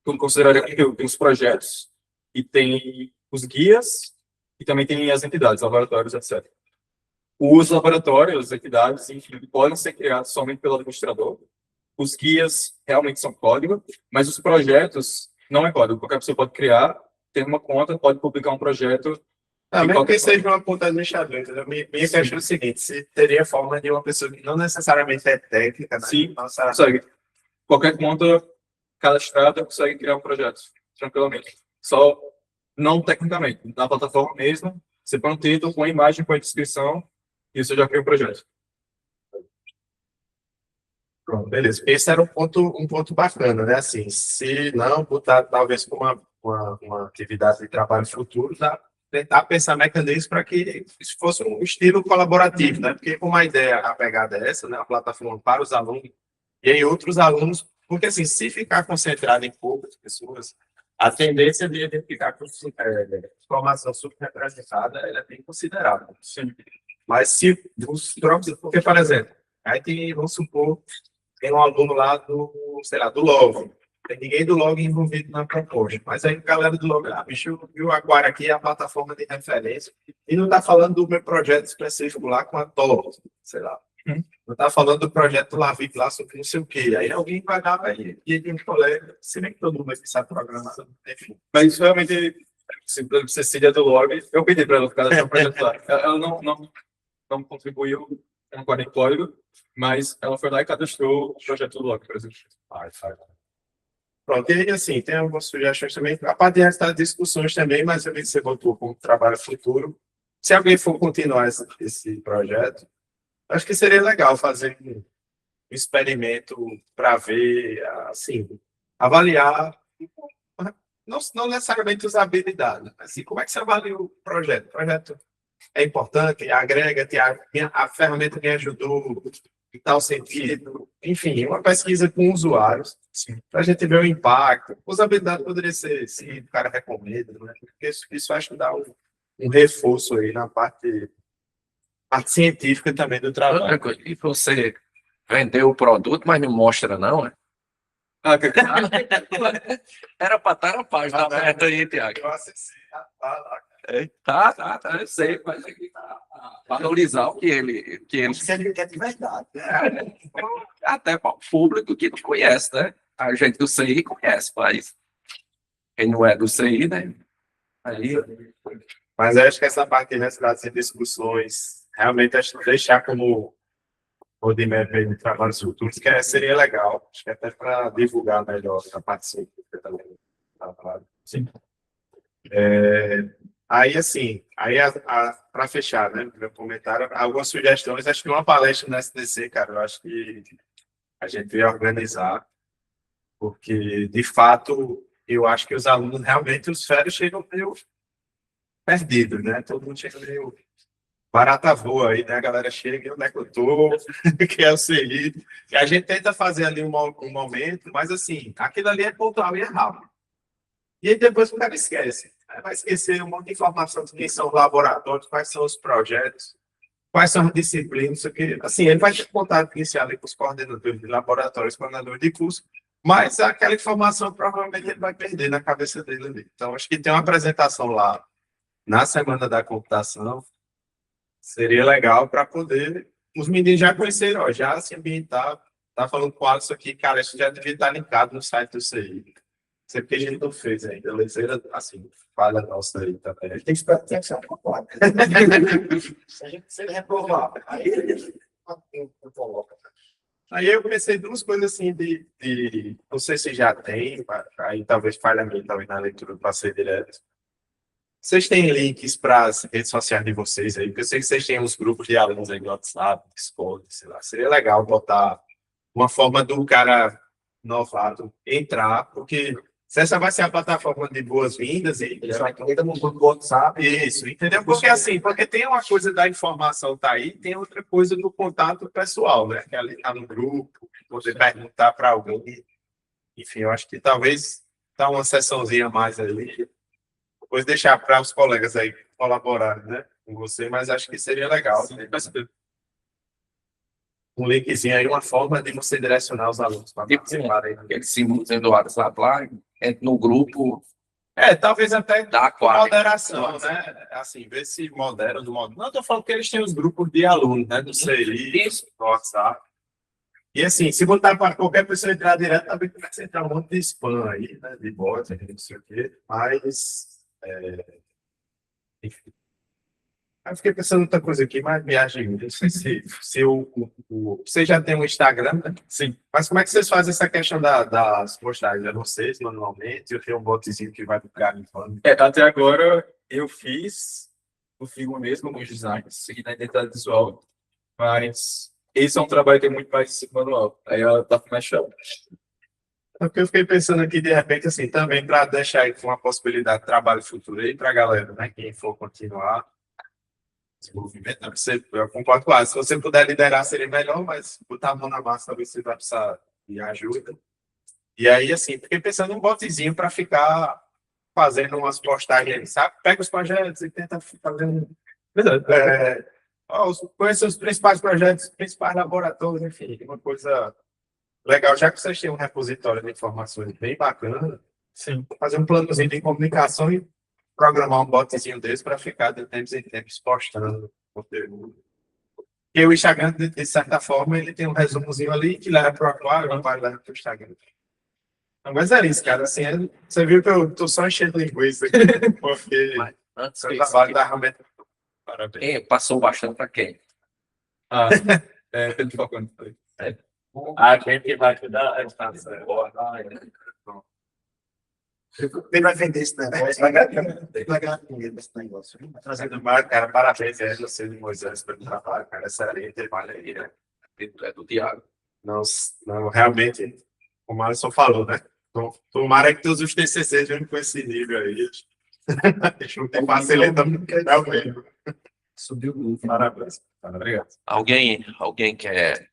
como consideraria conteúdo, tem os projetos, e tem os guias, e também tem as entidades, laboratórios, etc. Os laboratórios, as entidades, enfim, podem ser criados somente pelo administrador. Os guias realmente são código, mas os projetos não é código. Qualquer pessoa pode criar, ter uma conta, pode publicar um projeto. Mesmo que seja uma conta administradora, entendeu? Minha questão é o seguinte: se teria forma de uma pessoa que não necessariamente é técnica, né? Sim, consegue. Qualquer conta cadastrada consegue criar um projeto, tranquilamente. Só não tecnicamente. Na plataforma mesmo, você põe um título, com a imagem, com a descrição, e você já cria um projeto. Pronto, beleza. Esse era um ponto bacana, né? Assim, se não botar talvez com uma uma atividade de trabalho futuro, tentar pensar mecanismos para que isso fosse um estilo colaborativo, né? Porque como a ideia, a pegada é essa, né? A plataforma para os alunos e aí outros alunos, porque assim, se ficar concentrado em poucas pessoas, a tendência de ficar com formação subrepresentada ela é bem considerável. Sim. Mas se os próprios, porque, por exemplo, aí tem, vamos supor, tem um aluno lá do, sei lá, do Log. Tem ninguém do Log envolvido na proposta. Mas aí a galera do Log, bicho, o Aquário aqui é a plataforma de referência e não está falando do meu projeto específico lá com a TOL, sei lá. Não está falando do projeto do Lavic lá sobre não sei o quê. Aí alguém vai dar, e aí um colega, se nem que todo mundo aqui sabe programar, enfim. Mas isso realmente, se Cecília do Log, eu pedi para ela ficar nesse projeto lá. Ela não contribuiu com o código, mas ela foi lá e cadastrou o projeto do Log, por exemplo. Pronto, e assim, tem algumas sugestões também. A parte de resultado de discussões também, mas eu vi que você botou como trabalho futuro. Se alguém for continuar esse projeto, acho que seria legal fazer um experimento para ver, assim, avaliar, não necessariamente usabilidade, mas assim, como é que você avalia o projeto? O projeto é importante, agrega, a ferramenta me ajudou em tal sentido. Enfim, uma pesquisa com usuários, para a gente ver o impacto. Usabilidade poderia ser, se o cara recomenda, né? Porque isso acho que dá um reforço aí na parte científica também do Outra trabalho. coisa, e você vendeu o produto, mas não mostra, não, é? Era para estar na página aberta aí, Tiago. Eu acessei, Tá, eu sei, mas aqui tá valorizar o que ele Isso é de verdade. até para o público que não conhece, né? A gente do CI conhece, mas quem não é do CI, né? Aí, Mas eu acho que essa parte de necessidades e discussões, realmente, acho que deixar como roadmap aí de trabalhos futuros, seria legal. Acho que até para divulgar melhor a parte científica também. Sim. Aí, assim, para fechar, né, meu comentário, algumas sugestões, acho que uma palestra no SDC, cara, eu acho que a gente ia organizar, porque, de fato, eu acho que os alunos, realmente, os férias chegam meio perdidos, né? Todo mundo chega meio barata voa aí, né? A galera chega, onde é que eu tô? Que é o CI. E a gente tenta fazer ali um momento, mas, assim, aquilo ali é pontual e é rápido. E aí depois o cara esquece. Vai esquecer um monte de informação de quem são os laboratórios, quais são os projetos, quais são as disciplinas, isso aqui. Assim, ele vai ter contato inicial ali com os coordenadores de laboratórios, coordenadores de curso, mas aquela informação provavelmente ele vai perder na cabeça dele ali. Então, acho que tem uma apresentação lá na Semana da Computação, seria legal para poder os meninos já conhecerem, ó, já se ambientar, tá falando com o Alisson aqui, cara, isso já devia estar linkado no site do CI. Sei porque a gente não fez ainda, lezeira, assim, falha nossa aí também. Tem que esperar, tem que ser aprovado. Se ele reprovar, aí ele coloca. Aí eu pensei duas coisas assim não sei se já tem, aí talvez falha a mim também na leitura do passeio direto. Vocês têm links para as redes sociais de vocês aí? Porque eu sei que vocês têm uns grupos de alunos aí no WhatsApp, Discord, sei lá. Seria legal botar uma forma do cara novato entrar, porque se essa vai ser a plataforma de boas-vindas e Ele só entra no grupo do WhatsApp. isso, entendeu? Porque assim, porque tem uma coisa da informação tá aí, tem outra coisa do contato pessoal, né? Que ali tá no grupo, poder perguntar para alguém. Enfim, eu acho que talvez tá uma sessãozinha a mais ali. Depois deixar para os colegas aí colaborarem, né? Com você, mas acho que seria legal. Sim, um linkzinho aí, uma forma de você direcionar os alunos para participarem. aquele símbolozinho do WhatsApp lá, entra no grupo, Talvez até dá com quadro. moderação, né? Assim, ver se modera do modo. Não, estou falando que eles têm os grupos de alunos, né? Do CI, do WhatsApp. E assim, se botar para qualquer pessoa entrar direto, também começa a entrar um monte de spam aí, né? De bot, não sei o quê. Mas, enfim. Eu fiquei pensando em outra coisa aqui, mas viagem, não sei se você já tem um Instagram, né? Sim. Mas como é que vocês fazem essa questão das postagens? É vocês, manualmente? Eu tenho um botzinho que vai ficar me falando. Até agora eu fiz o Figma mesmo, alguns designs, aqui na identidade visual, mas esse é um trabalho que é muito mais manual. Aí ela tá começando. É porque eu fiquei pensando aqui, de repente, assim, também para deixar aí com uma possibilidade de trabalho futuro aí para a galera, né? Quem for continuar desenvolvimento, né? Eu concordo com ela. Se você puder liderar, seria melhor, mas botar a mão na massa, talvez você vai precisar de ajuda. E aí, assim, fiquei pensando em um botzinho para ficar fazendo umas postagens, sabe? Pega os projetos e tenta fazer um. Conhecer os principais projetos, os principais laboratórios, enfim, uma coisa legal. Já que vocês têm um repositório de informações bem bacana, Sim. fazer um planozinho de comunicação e programar um botzinho desse para ficar de tempos em tempos postando conteúdo. Porque o Instagram, de certa forma, ele tem um resumozinho ali que leva para o aquário, o aquário leva para o Instagram. Não, mas é isso, cara. Assim, você viu que eu tô só enchendo linguiça aqui, porque Mas antes o disso, trabalho da realmente. Parabéns. quem passou bastante para quem? Ah, Pedro Falcone. A gente vai cuidar. Ele vai vender esse negócio, vai ganhar dinheiro nesse negócio. Vai trazer Cara, parabéns a você de Moisés pelo trabalho, cara. Excelente trabalho aí, né? É do Tiago. Não, não, realmente, como o Alisson falou, né? Tomara que todos os TCCs venham com esse nível aí. A gente não tem facilita, é o mesmo. subiu o Parabéns. Obrigado. Alguém quer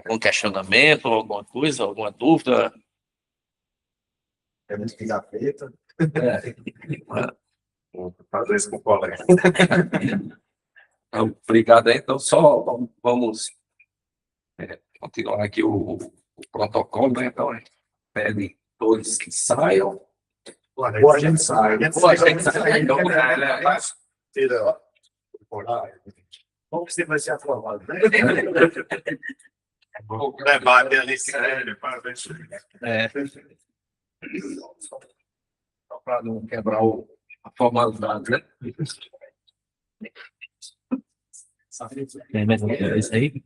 um questionamento, alguma coisa, alguma dúvida? é muito filha preta. Vou fazer isso com o colega. Então, obrigado aí. Então, só vamos continuar aqui o protocolo, né? Então, a gente pede todos que saiam. Ou a gente sai. Ou a gente sai, então, Tira, ó. Como que você vai ser aprovado, né? Debate ali sério, parabéns. Só para não quebrar a formalidade, né? Tem mais alguma coisa aí?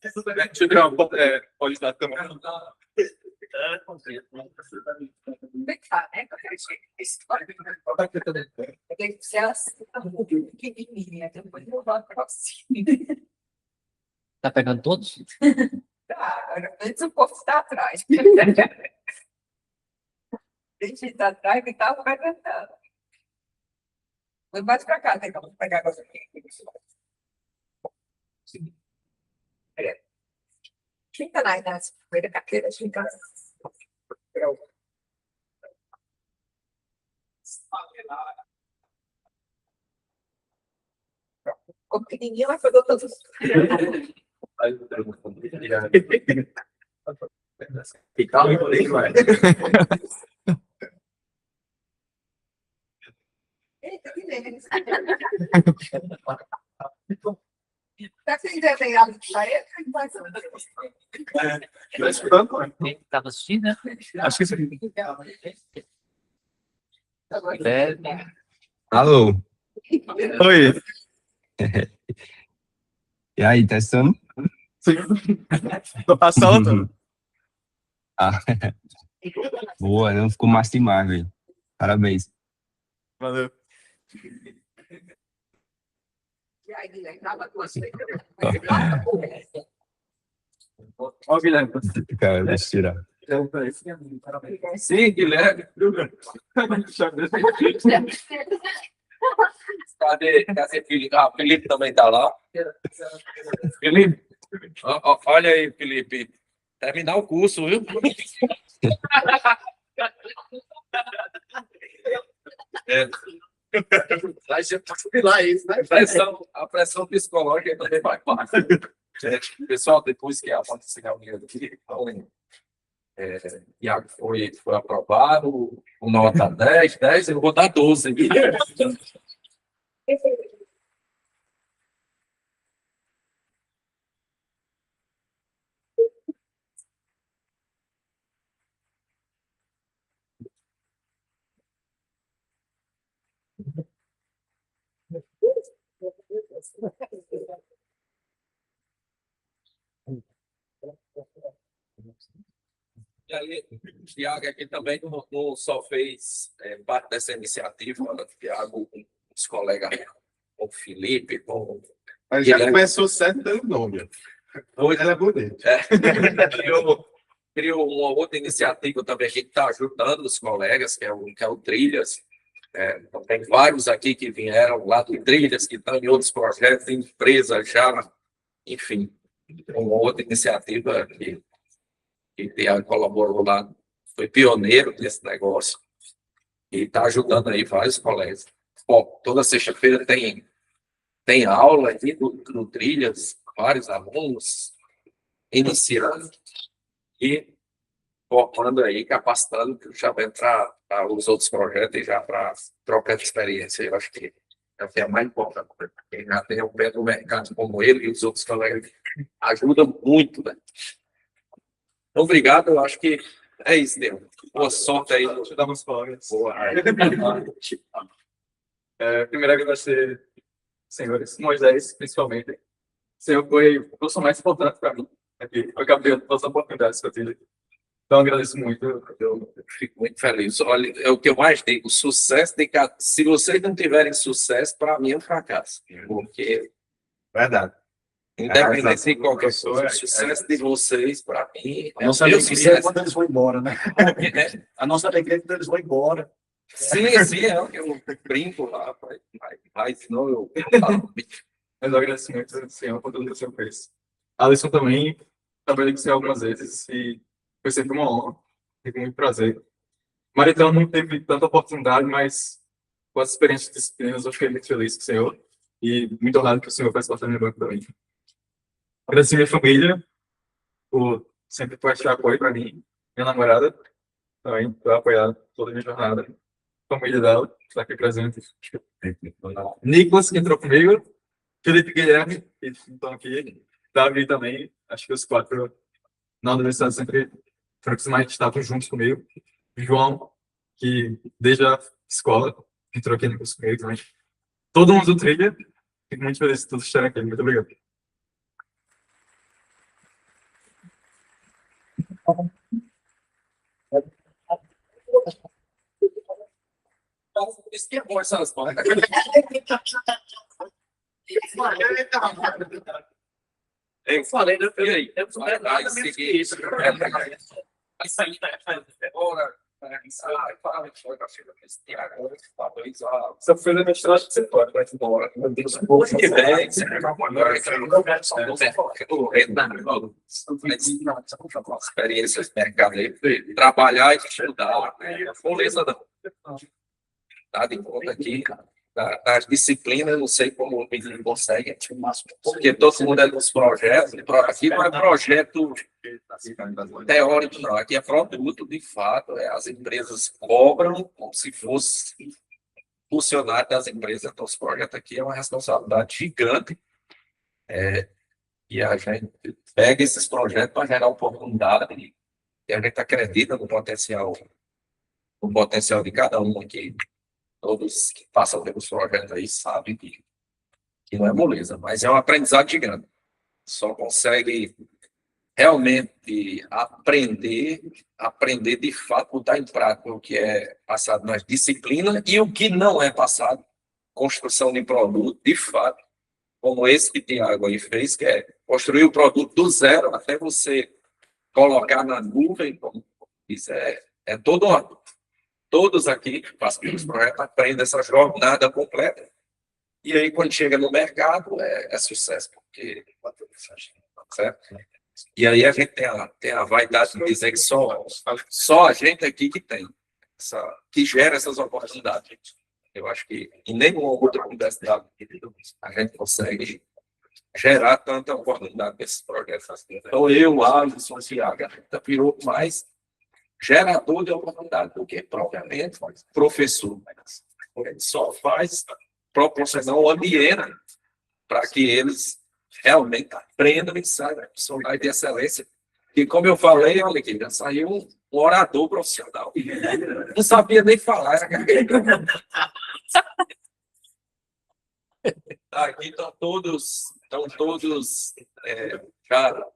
Deixa eu tirar uma foto, pode dar a câmera. Tem que ser assim, pequenininha, depois eu vou próxima. Tá pegando todos? Antes o povo está atrás. Tem gente atrás que tá apresentando. Foi mais pra cá, tem que pegar agora aqui. Fica lá nas primeiras carteiras, fica. O pequenininho vai fazer todos os. Ficar muito bem, vai. Eita, que delícia. Tá sem desenhado de parede? Tá escutando? Quem tava assistindo, né? Acho que sim. É, Alô, Oi. e aí, testando? Sim. Tô passando. Ah, boa, não ficou massa demais, velho. Parabéns. Valeu. E aí, Guilherme, tava com você. Ó, Guilherme. Cara, deixa eu tirar. Sim, Guilherme. Cadê Felipe? Ah, Felipe também está lá. Felipe, olha aí, Felipe. Terminar o curso, viu? A gente pode lá isso, né? A pressão psicológica também vai parte. Pessoal, depois que acontecer alguém aqui, Iago foi aprovado, com nota 10, eu vou dar 12. E aí, o Thiago aqui também não só fez parte dessa iniciativa, o Thiago, com os colegas, com o Felipe, com Mas já Guilherme. começou certo dando nome. Hoje ela é bonita. Criou uma outra iniciativa também aqui que está ajudando os colegas, que é o Trilhas. Então, tem vários aqui que vieram lá do Trilhas, que estão em outros projetos, em empresas já, enfim, uma outra iniciativa que Thiago colaborou lá, foi pioneiro nesse negócio e está ajudando aí vários colegas. Bom, toda sexta-feira tem aula aqui do Trilhas, vários alunos iniciando e formando aí, capacitando já para entrar para os outros projetos e já para trocar de experiência. Eu acho que é o que é mais importante. Quem já tem o pé do mercado como ele e os outros colegas ajuda muito, né? Obrigado, eu acho que é isso, Deus. Boa sorte aí. Deixa eu dar umas palavras. Boa. Primeiro, agradecer, senhores, Moisés, principalmente. O senhor foi o curso mais importante para mim. Aqui. Eu acabei todas as oportunidades que eu tive. Então, agradeço muito. Eu fico muito feliz. Olha, é o que eu mais digo, sucesso de cada... Se vocês não tiverem sucesso, para mim é um fracasso. Porque, Verdade. independente de qualquer coisa, o sucesso de vocês, para mim, A é o nossa meu alegria é sucesso. quando eles vão embora, né? A nossa alegria é quando eles vão embora. Sim, é o que eu brinco lá, mas senão eu falo. Mas eu agradeço muito ao senhor por tudo que o senhor fez. Alisson também, trabalhei com o senhor algumas vezes e foi sempre uma honra. Tive muito prazer. Maritão não teve tanta oportunidade, mas com as experiências de disciplinas, eu fiquei muito feliz com o senhor e muito honrado que o senhor faz parte da minha banca também. Agradecer minha família por sempre prestar apoio para mim, minha namorada também, por apoiar toda a minha jornada, família dela, está aqui presente. Nicolas, que entrou comigo, Felipe e Guilherme, que estão aqui, Davi também, acho que os quatro na universidade sempre foram os mais estavam juntos comigo. João, que desde a escola entrou aqui no curso comigo também. Todo mundo do Trilha, fico muito feliz de todos estarem aqui. Muito obrigado. Isso que é bom, essas coisas. Eu falei, né? E aí? Vai seguir isso. Só foi da mestragem que você pode, vai embora. Meu Deus, Que bem, experiências de mercado aí, trabalhar e estudar, moleza não. Tá de conta aqui, das disciplinas, não sei como o menino consegue, porque todo mundo é dos projetos, aqui não é projeto teórico, não, aqui é produto, de fato, as empresas cobram como se fosse funcionário das empresas, então os projetos aqui é uma responsabilidade gigante, e a gente pega esses projetos para gerar oportunidade, e a gente acredita no potencial de cada um aqui. Todos que passam pelos projetos aí sabem que não é moleza, mas é um aprendizado gigante. Só consegue realmente aprender de fato, botar em prática o que é passado nas disciplinas e o que não é passado. Construção de produto, de fato, como esse que o Thiago aí fez, que é construir o produto do zero até você colocar na nuvem, como isso é todo ano. Todos aqui que passam pelos projetos aprendem essa jornada completa. E aí, quando chega no mercado, é sucesso, porque certo? E aí a gente tem a vaidade de dizer que só a gente aqui que tem, que gera essas oportunidades. Eu acho que em nenhuma outra universidade a gente consegue gerar tanta oportunidade nesses projetos. Então, eu, Alisson, Thiago, a gente virou mais gerador de oportunidade do que propriamente professor. A gente só faz proporcionar um ambiente para que eles realmente aprendam e saiam profissionais de excelência. E como eu falei, olha aqui, já saiu um orador profissional. Não sabia nem falar. Aqui estão todos já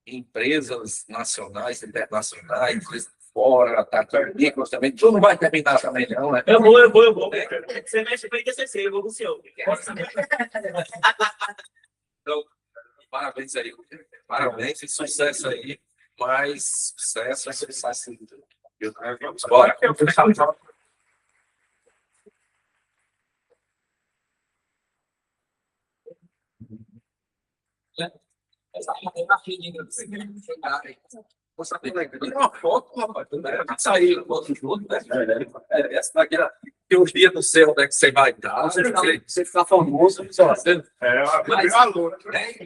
empresas nacionais, internacionais, empresas fora, tá agrícolas também. Tu não vai terminar também, não, né? Eu vou. Você mexe com o ITCC, eu vou com o seu. Então, parabéns aí. Parabéns e sucesso aí. Mais sucesso. Vamos embora. Uma foto, rapaz. Sair foto junto, né? Essa daqui tem os dias do céu, né? Que você vai dar. Você ficar famoso, só.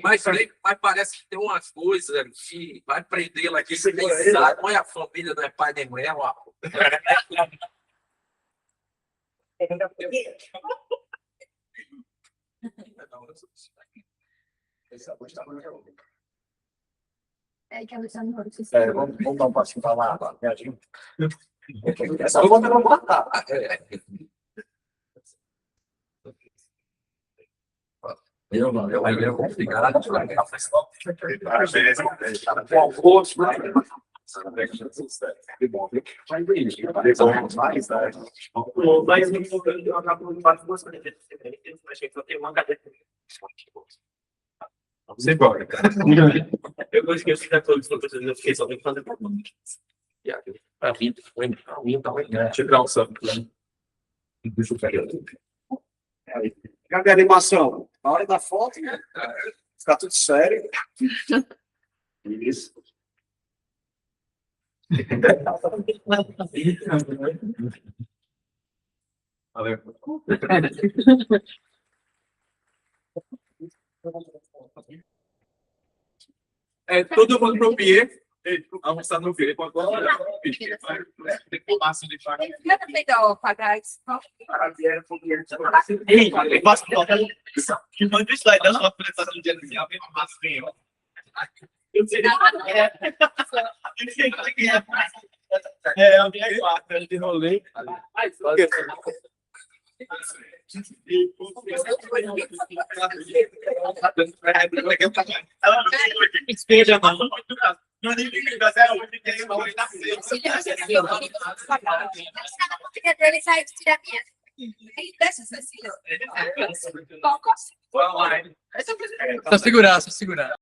Mas parece que tem umas coisas que vai prender lá aqui. Você nem sabe. Não é a família, não é pai nem mãe, é uma. Vamos dar um passinho para lá, viadinho. Essa conta eu vou matar. Valeu, obrigado. O almoço, né? Mas eu acabo de fazer duas coisas. Achei que só tem uma cadeira. Vamos embora, cara. Eu não esqueci da coisa que eu fiquei só tem que fazer por mim. Para mim, tá legal. Tirar um santo. Cadê a animação? Na hora da foto, né? Ficar tudo sério. Isso. Valeu. Todo mundo pro Pierre. Almoçar no Pierre. Agora, tem que massa de faca. Pagar isso. Ei, eu posso colocar que manda o slide da sua apresentação de dia de alguém massa bem, ó. Eu sei. Alguém é quatro, eu enrolei. Esteja, não. Não é nem que vai ser onde tem uma hora da Ele sai de tiramento. Ele deixa essa Só segurar, só segurar.